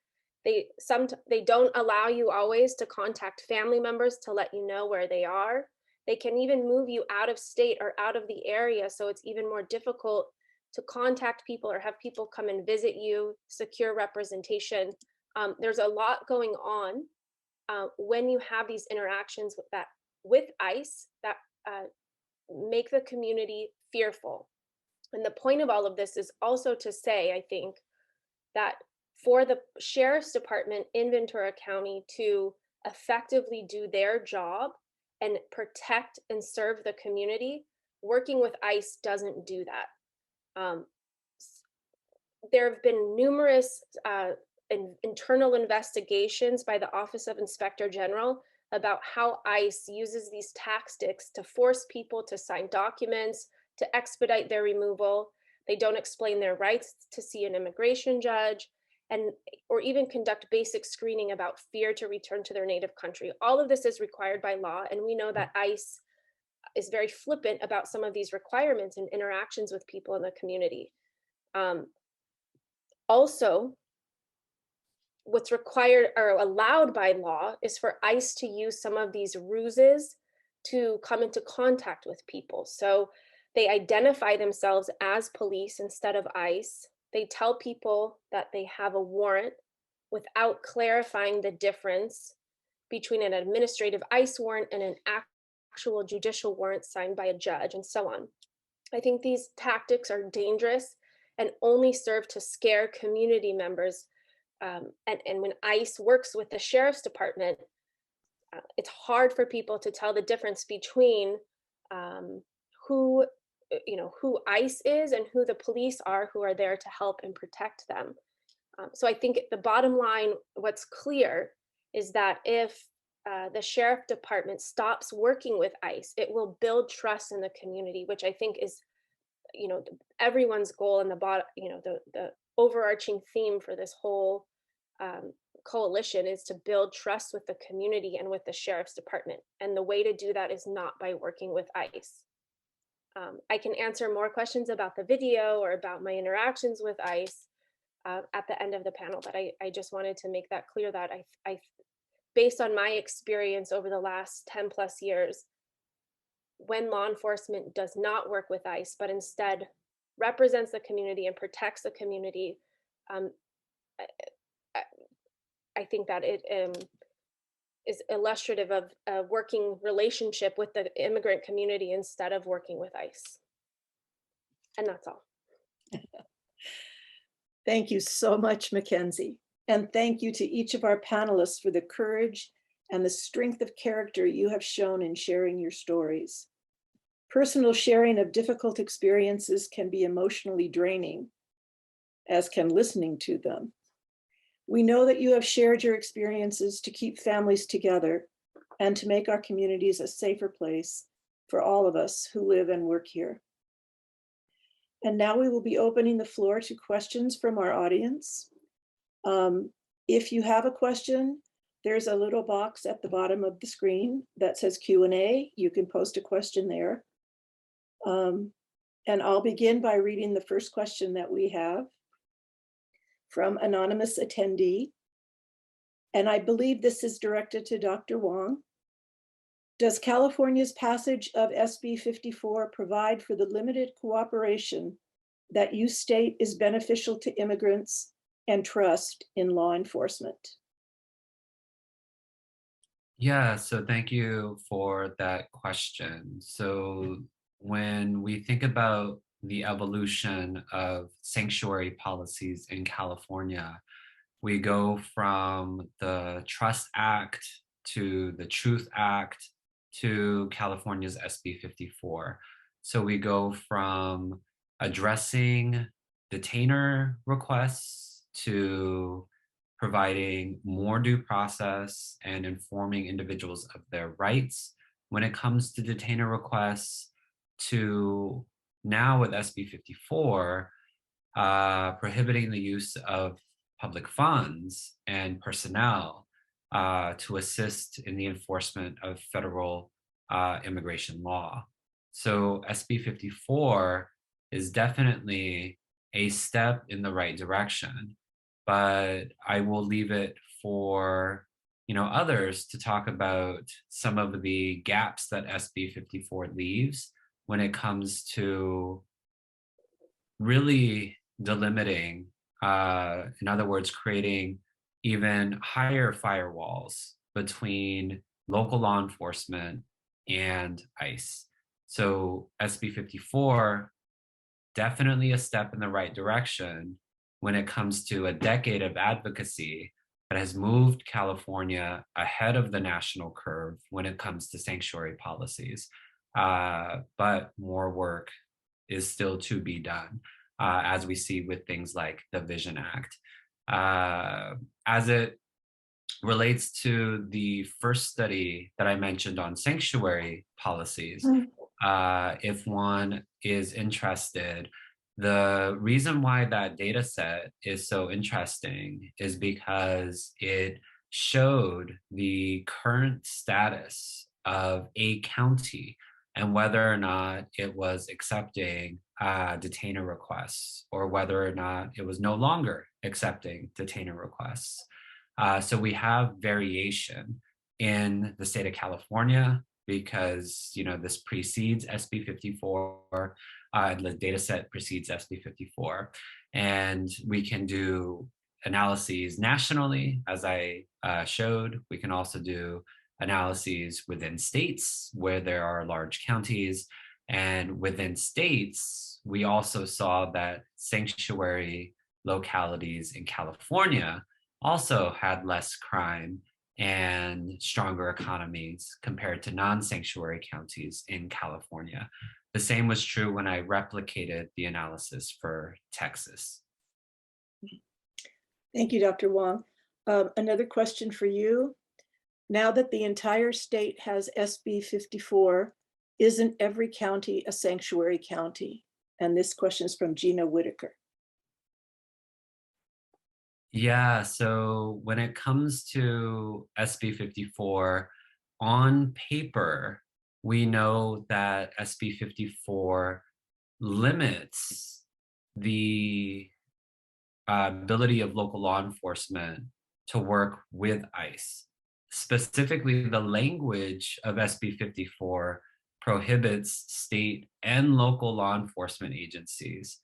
They don't allow you always to contact family members to let you know where they are. They can even move you out of state or out of the area, so it's even more difficult to contact people or have people come and visit you, secure representation. There's a lot going on when you have these interactions with ICE that make the community fearful. And the point of all of this is also to say, I think, that for the sheriff's department in Ventura County to effectively do their job and protect and serve the community, working with ICE doesn't do that. There have been numerous internal investigations by the Office of Inspector General about how ICE uses these tactics to force people to sign documents, to expedite their removal. They don't explain their rights to see an immigration judge, or even conduct basic screening about fear to return to their native country. All of this is required by law, and we know that ICE is very flippant about some of these requirements and interactions with people in the community. Also, what's required or allowed by law is for ICE to use some of these ruses to come into contact with people. So they identify themselves as police instead of ICE. They tell people that they have a warrant without clarifying the difference between an administrative ICE warrant and an actual judicial warrant signed by a judge, and so on. I think these tactics are dangerous and only serve to scare community members. And when ICE works with the sheriff's department, it's hard for people to tell the difference between who ICE is and who the police are, who are there to help and protect them. So I think the bottom line, what's clear is that if the sheriff department stops working with ICE, it will build trust in the community, which I think is, everyone's goal and the overarching theme for this whole coalition is to build trust with the community and with the sheriff's department. And the way to do that is not by working with ICE. I can answer more questions about the video or about my interactions with ICE at the end of the panel, but I just wanted to make that clear that I based on my experience over the last 10 plus years, when law enforcement does not work with ICE, but instead represents the community and protects the community, I think that it is illustrative of a working relationship with the immigrant community instead of working with ICE. And that's all. Thank you so much, Mackenzie. And thank you to each of our panelists for the courage and the strength of character you have shown in sharing your stories. Personal sharing of difficult experiences can be emotionally draining, as can listening to them. We know that you have shared your experiences to keep families together and to make our communities a safer place for all of us who live and work here. And now we will be opening the floor to questions from our audience. If you have a question, there's a little box at the bottom of the screen that says Q&A. You can post a question there. And I'll begin by reading the first question that we have from anonymous attendee. And I believe this is directed to Dr. Wong. Does California's passage of SB 54 provide for the limited cooperation that you state is beneficial to immigrants and trust in law enforcement? Yeah, so thank you for that question. So when we think about the evolution of sanctuary policies in California, we go from the Trust Act to the Truth Act to California's SB 54. So we go from addressing detainer requests to providing more due process and informing individuals of their rights when it comes to detainer requests, to now with SB 54, prohibiting the use of public funds and personnel to assist in the enforcement of federal immigration law. So SB 54 is definitely a step in the right direction, but I will leave it for others to talk about some of the gaps that SB 54 leaves when it comes to really delimiting, in other words, creating even higher firewalls between local law enforcement and ICE. So SB 54, definitely a step in the right direction when it comes to a decade of advocacy that has moved California ahead of the national curve when it comes to sanctuary policies. But more work is still to be done, as we see with things like the Vision Act. As it relates to the first study that I mentioned on sanctuary policies, if one is interested, the reason why that data set is so interesting is because it showed the current status of a county and whether or not it was accepting detainer requests or whether or not it was no longer accepting detainer requests. So we have variation in the state of California because this precedes SB 54, the data set precedes SB 54, and we can do analyses nationally, as I showed. We can also do analyses within states where there are large counties, and within states, we also saw that sanctuary localities in California also had less crime and stronger economies compared to non-sanctuary counties in California. The same was true when I replicated the analysis for Texas. Thank you, Dr. Wong. Another question for you. Now that the entire state has SB 54, isn't every county a sanctuary county? And this question is from Gina Whitaker. Yeah, so when it comes to SB 54, on paper, we know that SB 54 limits the ability of local law enforcement to work with ICE. Specifically, the language of SB 54 prohibits state and local law enforcement agencies,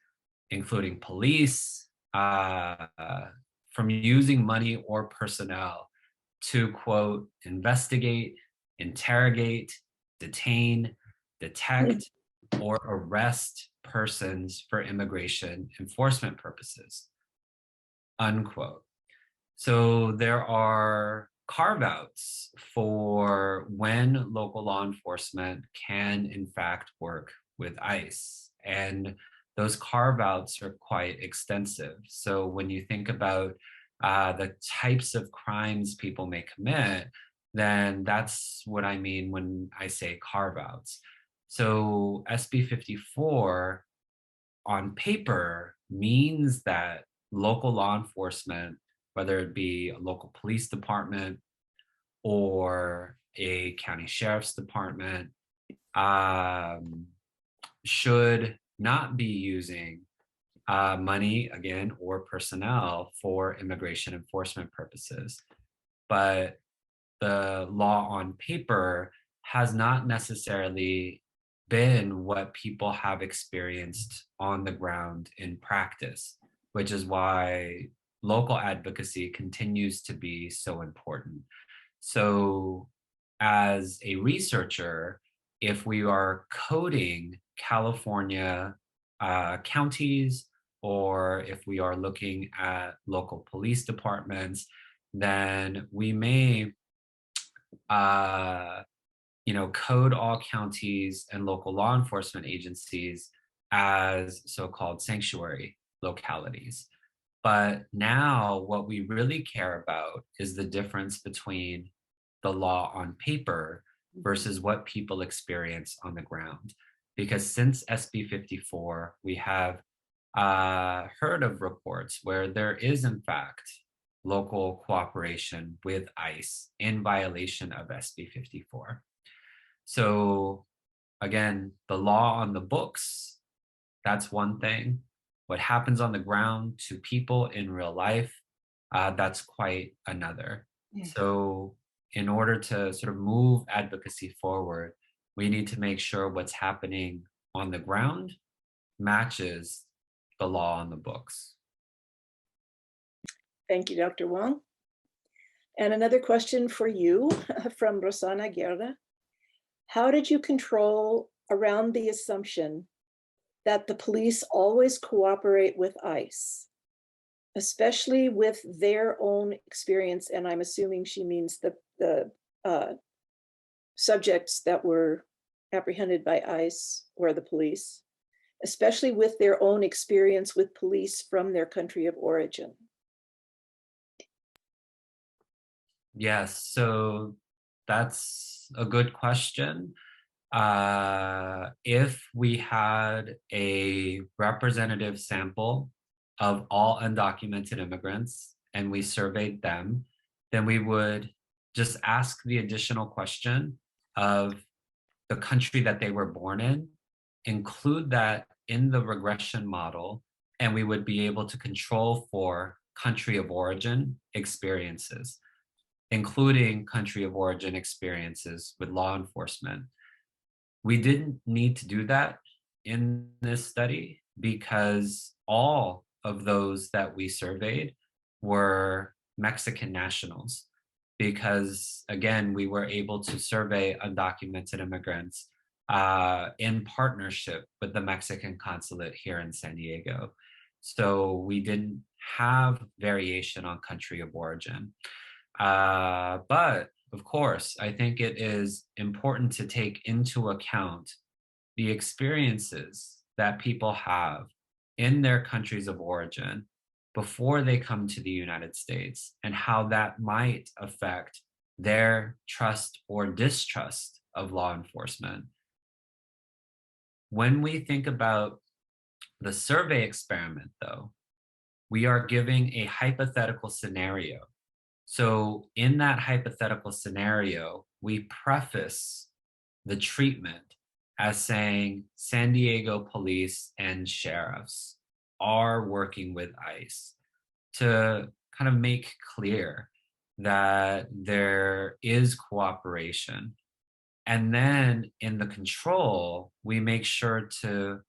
including police, from using money or personnel to, quote, investigate, interrogate, detain, detect, or arrest persons for immigration enforcement purposes, unquote. So there are carve-outs for when local law enforcement can, in fact, work with ICE. And those carve-outs are quite extensive. So when you think about the types of crimes people may commit, then that's what I mean when I say carve-outs. So SB 54 on paper means that local law enforcement, whether it be a local police department or a county sheriff's department, should not be using money, again, or personnel for immigration enforcement purposes. But the law on paper has not necessarily been what people have experienced on the ground in practice, which is why local advocacy continues to be so important. So as a researcher, if we are coding California counties, or if we are looking at local police departments, then we may code all counties and local law enforcement agencies as so-called sanctuary localities. But now what we really care about is the difference between the law on paper versus what people experience on the ground. Because since SB 54, we have heard of reports where there is, in fact, local cooperation with ICE in violation of SB 54. So again, the law on the books, that's one thing. What happens on the ground to people in real life, that's quite another. Yeah. So in order to sort of move advocacy forward, we need to make sure what's happening on the ground matches the law on the books. Thank you, Dr. Wong. And another question for you from Rosana Guerra. How did you control around the assumption that the police always cooperate with ICE, especially with their own experience? And I'm assuming she means the subjects that were apprehended by ICE or the police, especially with their own experience with police from their country of origin. Yes, so that's a good question. If we had a representative sample of all undocumented immigrants and we surveyed them, then we would just ask the additional question of the country that they were born in, include that in the regression model, and we would be able to control for country of origin experiences, including country of origin experiences with law enforcement. We didn't need to do that in this study because all of those that we surveyed were Mexican nationals. Because again, we were able to survey undocumented immigrants in partnership with the Mexican consulate here in San Diego. So we didn't have variation on country of origin. But of course, I think it is important to take into account the experiences that people have in their countries of origin before they come to the United States and how that might affect their trust or distrust of law enforcement. When we think about the survey experiment, though, we are giving a hypothetical scenario. So in that hypothetical scenario, we preface the treatment as saying San Diego police and sheriffs are working with ICE to kind of make clear that there is cooperation. And then in the control, we make sure to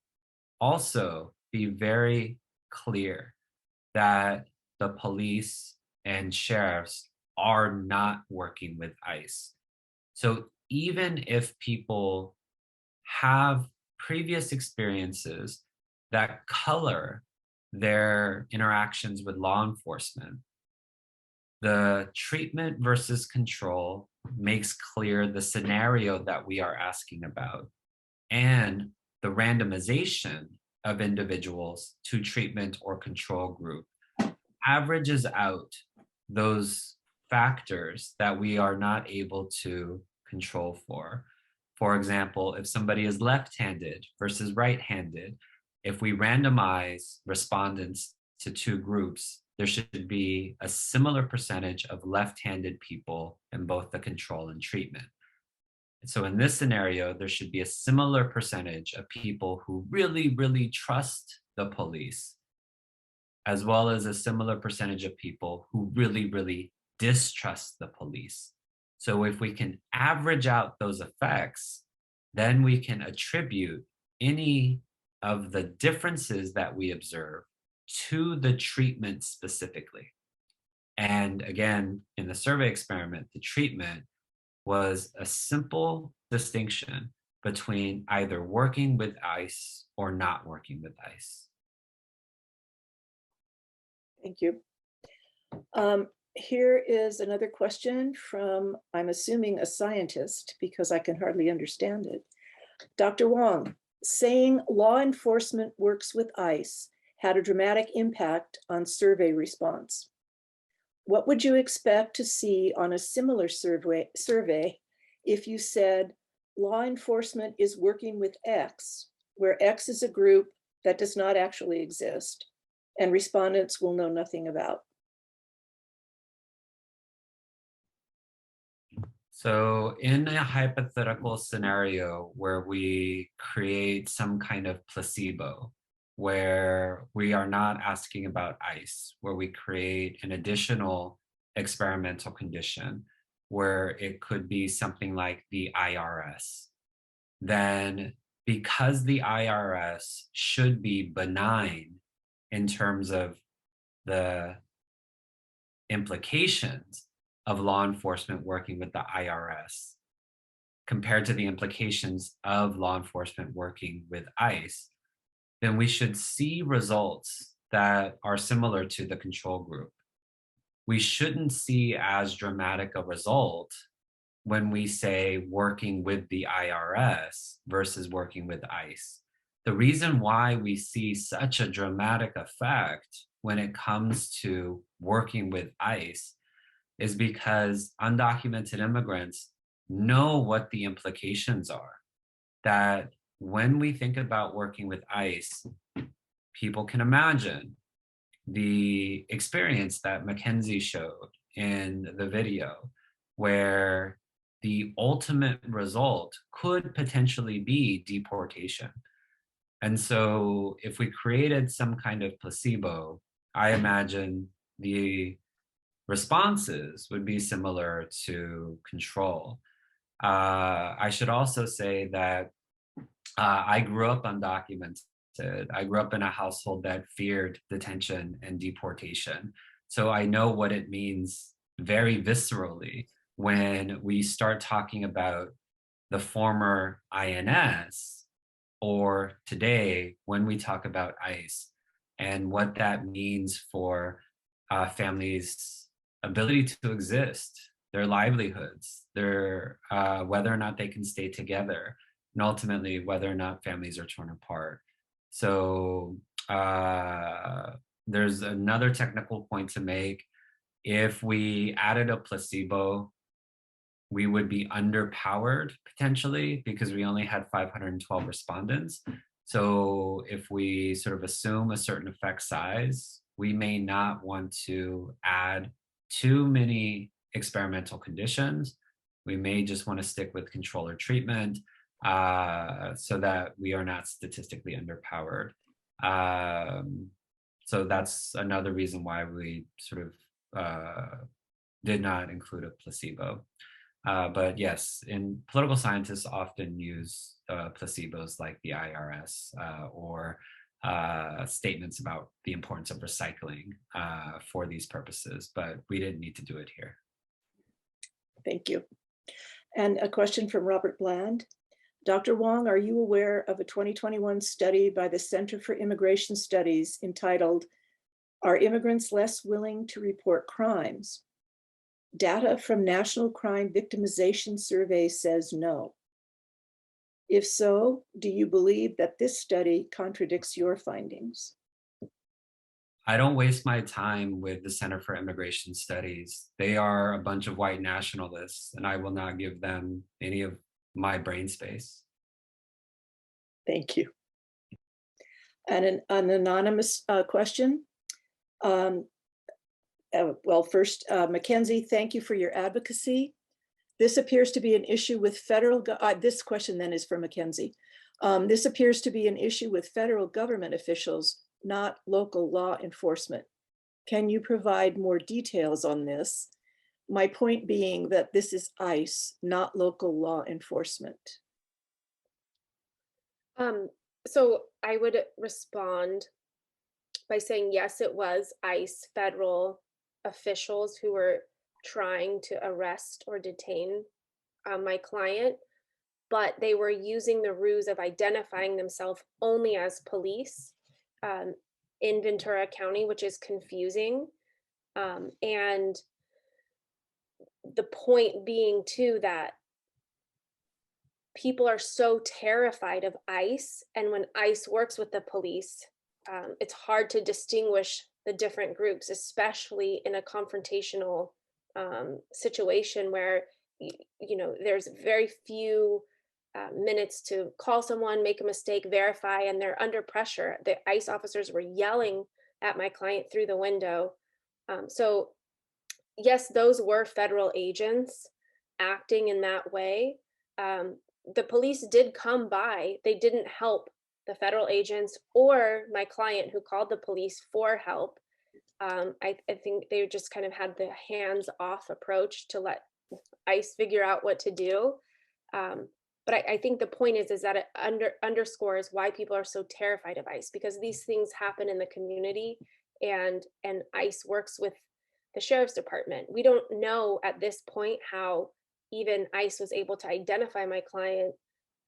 also be very clear that the police and sheriffs are not working with ICE. So even if people have previous experiences that color their interactions with law enforcement, the treatment versus control makes clear the scenario that we are asking about, and the randomization of individuals to treatment or control group averages out those factors that we are not able to control for. For example, if somebody is left-handed versus right-handed, if we randomize respondents to two groups, there should be a similar percentage of left-handed people in both the control and treatment. So in this scenario, there should be a similar percentage of people who really, really trust the police, as well as a similar percentage of people who really, really distrust the police. So if we can average out those effects, then we can attribute any of the differences that we observe to the treatment specifically. And again, in the survey experiment, the treatment was a simple distinction between either working with ICE or not working with ICE. Thank you. here is another question from, I'm assuming, a scientist, because I can hardly understand it. Dr. Wong, saying law enforcement works with ICE had a dramatic impact on survey response. What would you expect to see on a similar survey if you said law enforcement is working with X, where X is a group that does not actually exist and respondents will know nothing about? So in a hypothetical scenario where we create some kind of placebo, where we are not asking about ICE, where we create an additional experimental condition, where it could be something like the IRS, then because the IRS should be benign in terms of the implications of law enforcement working with the IRS compared to the implications of law enforcement working with ICE, then we should see results that are similar to the control group. We shouldn't see as dramatic a result when we say working with the IRS versus working with ICE. The reason why we see such a dramatic effect when it comes to working with ICE is because undocumented immigrants know what the implications are. That when we think about working with ICE, people can imagine the experience that Mackenzie showed in the video, where the ultimate result could potentially be deportation. And so if we created some kind of placebo, I imagine the responses would be similar to control. I should also say that I grew up undocumented. I grew up in a household that feared detention and deportation. So I know what it means very viscerally when we start talking about the former INS, or today when we talk about ICE, and what that means for families' ability to exist, their livelihoods, their whether or not they can stay together, and ultimately whether or not families are torn apart. So there's another technical point to make. If we added a placebo, we would be underpowered potentially because we only had 512 respondents. So if we sort of assume a certain effect size, we may not want to add too many experimental conditions. We may just want to stick with control or treatment so that we are not statistically underpowered. So that's another reason why we sort of did not include a placebo. But yes, political scientists often use placebos like the IRS or statements about the importance of recycling for these purposes, but we didn't need to do it here. Thank you. And a question from Robert Bland. Dr. Wong, are you aware of a 2021 study by the Center for Immigration Studies entitled, "Are Immigrants Less Willing to Report Crimes?" Data from National Crime Victimization Survey says no. If so, do you believe that this study contradicts your findings? I don't waste my time with the Center for Immigration Studies. They are a bunch of white nationalists, and I will not give them any of my brain space. Thank you. And an anonymous question. Well, first, Mackenzie, thank you for your advocacy. This appears to be an issue with federal, this question then is for Mackenzie. This appears to be an issue with federal government officials, not local law enforcement. Can you provide more details on this? My point being that this is ICE, not local law enforcement. So I would respond by saying, yes, it was ICE federal officials who were trying to arrest or detain my client, but they were using the ruse of identifying themselves only as police in Ventura County, which is confusing. And the point being too that people are so terrified of ICE, and when ICE works with the police, it's hard to distinguish the different groups, especially in a confrontational situation where there's very few minutes to call someone, make a mistake, verify, and they're under pressure. The ICE officers were yelling at my client through the window. So yes, those were federal agents acting in that way. The police did come by. They didn't help the federal agents or my client who called the police for help. I think they just kind of had the hands-off approach to let ICE figure out what to do. But I think the point is that it underscores why people are so terrified of ICE, because these things happen in the community, and ICE works with the sheriff's department. We don't know at this point how even ICE was able to identify my client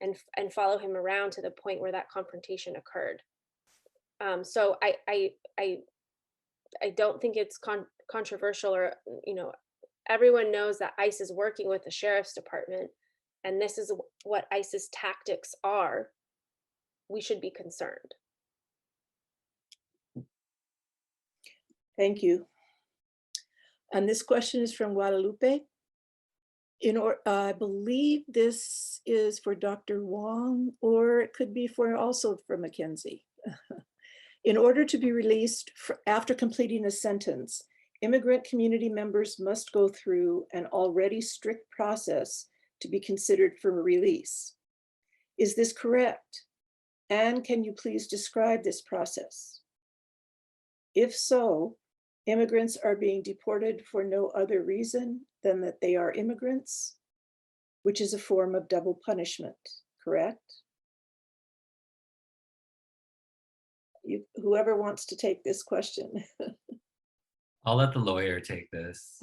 and follow him around to the point where that confrontation occurred. So I don't think it's controversial, or everyone knows that ICE is working with the sheriff's department, and this is what ICE's tactics are. We should be concerned. Thank you. And this question is from Guadalupe. I believe this is for Dr. Wong, or it could be also for Mackenzie. In order to be released after completing a sentence, immigrant community members must go through an already strict process to be considered for release. Is this correct? And can you please describe this process? If so, immigrants are being deported for no other reason than that they are immigrants, which is a form of double punishment, correct? Whoever wants to take this question. I'll let the lawyer take this.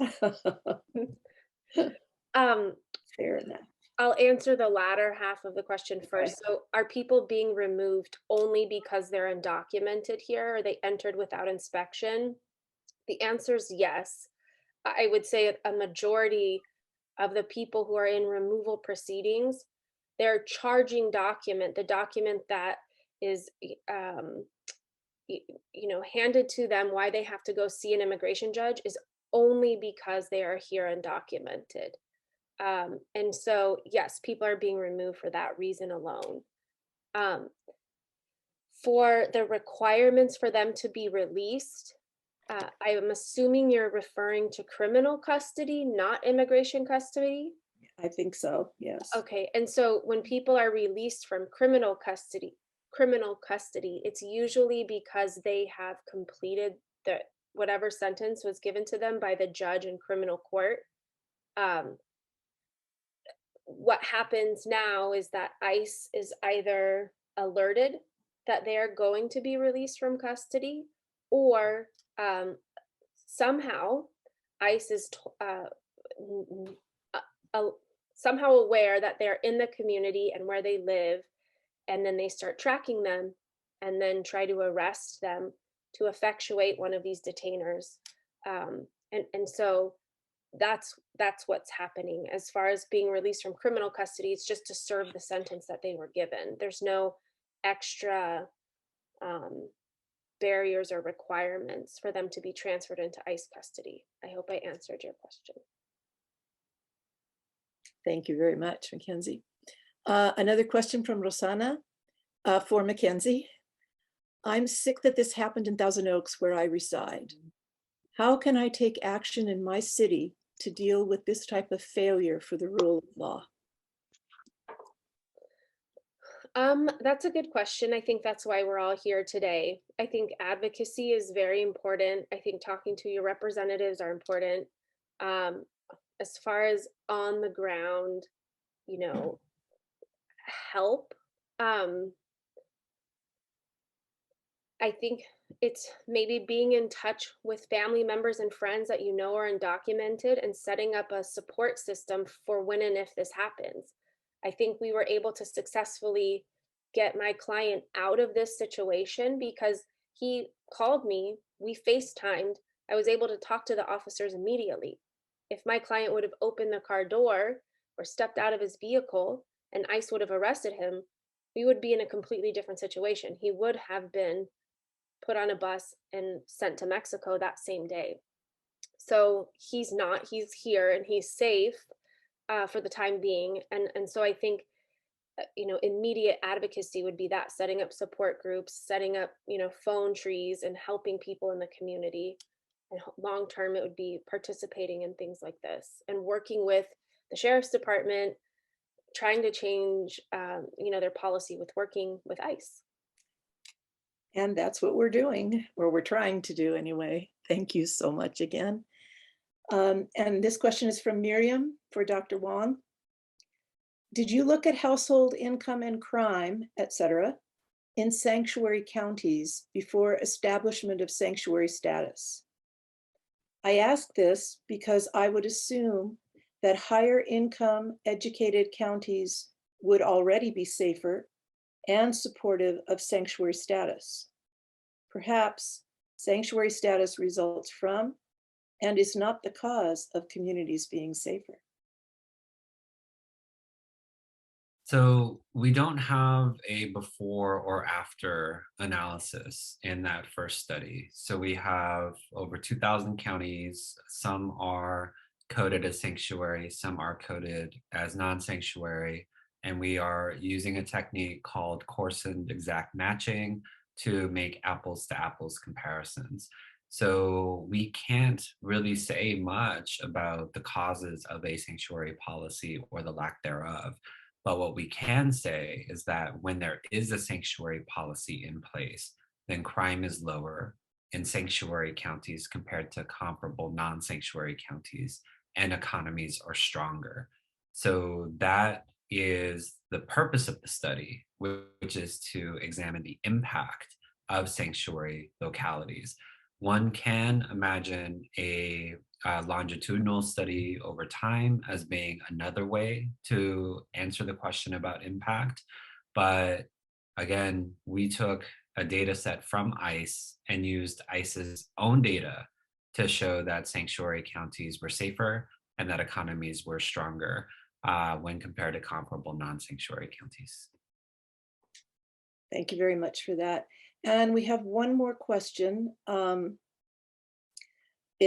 Fair enough. I'll answer the latter half of the question first. So are people being removed only because they're undocumented here, or they entered without inspection? The answer is yes. I would say a majority of the people who are in removal proceedings, their charging document, the document that is handed to them why they have to go see an immigration judge, is only because they are here undocumented. And so, yes, people are being removed for that reason alone. For the requirements for them to be released, I am assuming you're referring to criminal custody, not immigration custody? I think so, yes. Okay, and so when people are released from criminal custody, it's usually because they have completed whatever sentence was given to them by the judge in criminal court. What happens now is that ICE is either alerted that they are going to be released from custody, or somehow ICE is somehow aware that they're in the community and where they live, and then they start tracking them and then try to arrest them to effectuate one of these detainers. And so that's what's happening. As far as being released from criminal custody, it's just to serve the sentence that they were given. There's no extra barriers or requirements for them to be transferred into ICE custody. I hope I answered your question. Thank you very much, Mackenzie. Another question from Rosanna for Mackenzie. I'm sick that this happened in Thousand Oaks, where I reside. How can I take action in my city to deal with this type of failure for the rule of law? That's a good question. I think that's why we're all here today. I think advocacy is very important. I think talking to your representatives are important. As far as on the ground, help. I think it's maybe being in touch with family members and friends that are undocumented, and setting up a support system for when and if this happens. I think we were able to successfully get my client out of this situation because he called me, we FaceTimed, I was able to talk to the officers immediately. if my client would have opened the car door or stepped out of his vehicle and ICE would have arrested him, we would be in a completely different situation. He would have been put on a bus and sent to Mexico that same day. So he's not, he's here and he's safe for the time being. And so I think, immediate advocacy would be that, setting up support groups, setting up, phone trees and helping people in the community. And long term, it would be participating in things like this and working with the sheriff's department, trying to change, their policy with working with ICE. And that's what we're doing, or we're trying to do anyway. Thank you so much again. And this question is from Miriam for Dr. Wong. Did you look at household income and crime, etc., in sanctuary counties before establishment of sanctuary status? I ask this because I would assume that higher income educated counties would already be safer and supportive of sanctuary status. Perhaps sanctuary status results from and is not the cause of communities being safer. So we don't have a before or after analysis in that first study. So we have over 2,000 counties. Some are coded as sanctuary, some are coded as non-sanctuary. And we are using a technique called coarsened exact matching to make apples to apples comparisons. So we can't really say much about the causes of a sanctuary policy or the lack thereof. But what we can say is that when there is a sanctuary policy in place, then crime is lower in sanctuary counties compared to comparable non-sanctuary counties, and economies are stronger. So that is the purpose of the study, which is to examine the impact of sanctuary localities. One can imagine a longitudinal study over time as being another way to answer the question about impact. But again, we took a data set from ICE and used ICE's own data to show that sanctuary counties were safer and that economies were stronger when compared to comparable non-sanctuary counties. Thank you very much for that. And we have one more question in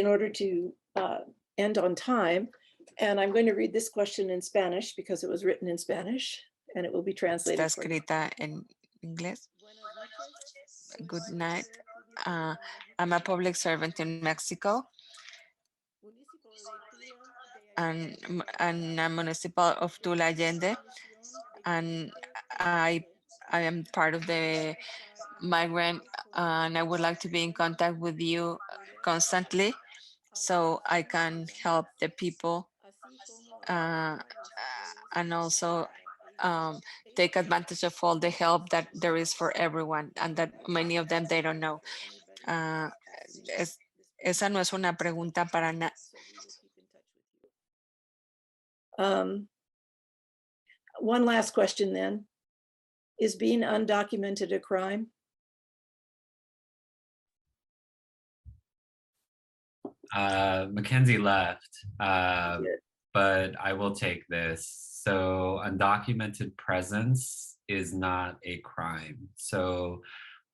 order to end on time. And I'm going to read this question in Spanish because it was written in Spanish and it will be translated. Está escrita en inglés. Good night. I'm a public servant in Mexico and a municipal of Tula Allende, and I am part of the migrant, and I would like to be in contact with you constantly so I can help the people and also take advantage of all the help that there is for everyone, and that many of them, they don't know. Esa no es una pregunta para nada. One last question then. Is being undocumented a crime? Mackenzie left, but I will take this. So undocumented presence is not a crime. So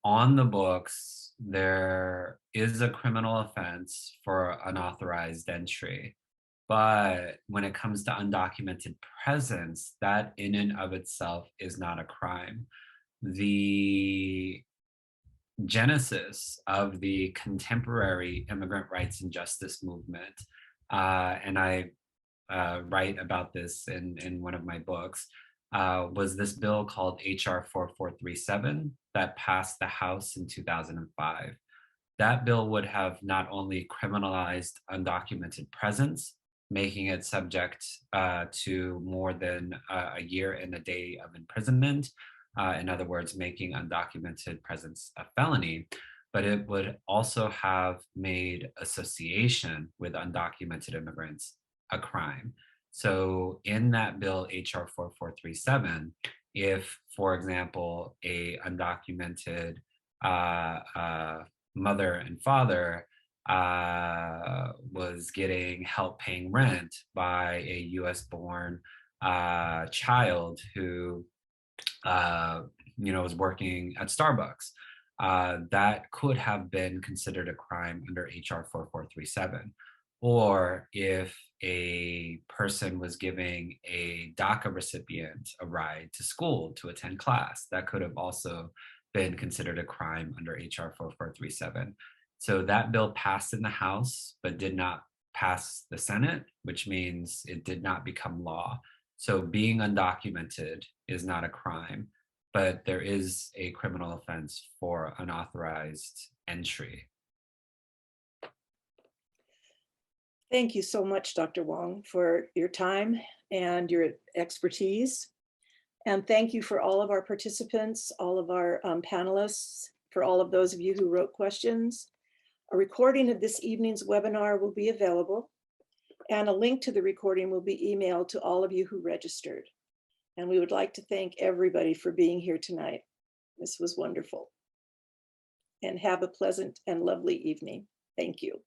on the books, there is a criminal offense for unauthorized entry. But when it comes to undocumented presence, that in and of itself is not a crime. The genesis of the contemporary immigrant rights and justice movement, and I write about this in one of my books, was this bill called HR 4437 that passed the House in 2005. That bill would have not only criminalized undocumented presence, making it subject to more than a year and a day of imprisonment. In other words, making undocumented presence a felony, but it would also have made association with undocumented immigrants a crime. So in that bill, HR 4437, if, for example, a undocumented mother and father was getting help paying rent by a US born child who was working at Starbucks. That could have been considered a crime under HR 4437. Or if a person was giving a DACA recipient a ride to school to attend class, that could have also been considered a crime under HR 4437. So that bill passed in the House, but did not pass the Senate, which means it did not become law. So being undocumented is not a crime, but there is a criminal offense for unauthorized entry. Thank you so much, Dr. Wong, for your time and your expertise. And thank you for all of our participants, all of our panelists, for all of those of you who wrote questions. A recording of this evening's webinar will be available, and a link to the recording will be emailed to all of you who registered. And we would like to thank everybody for being here tonight. This was wonderful. And have a pleasant and lovely evening. Thank you.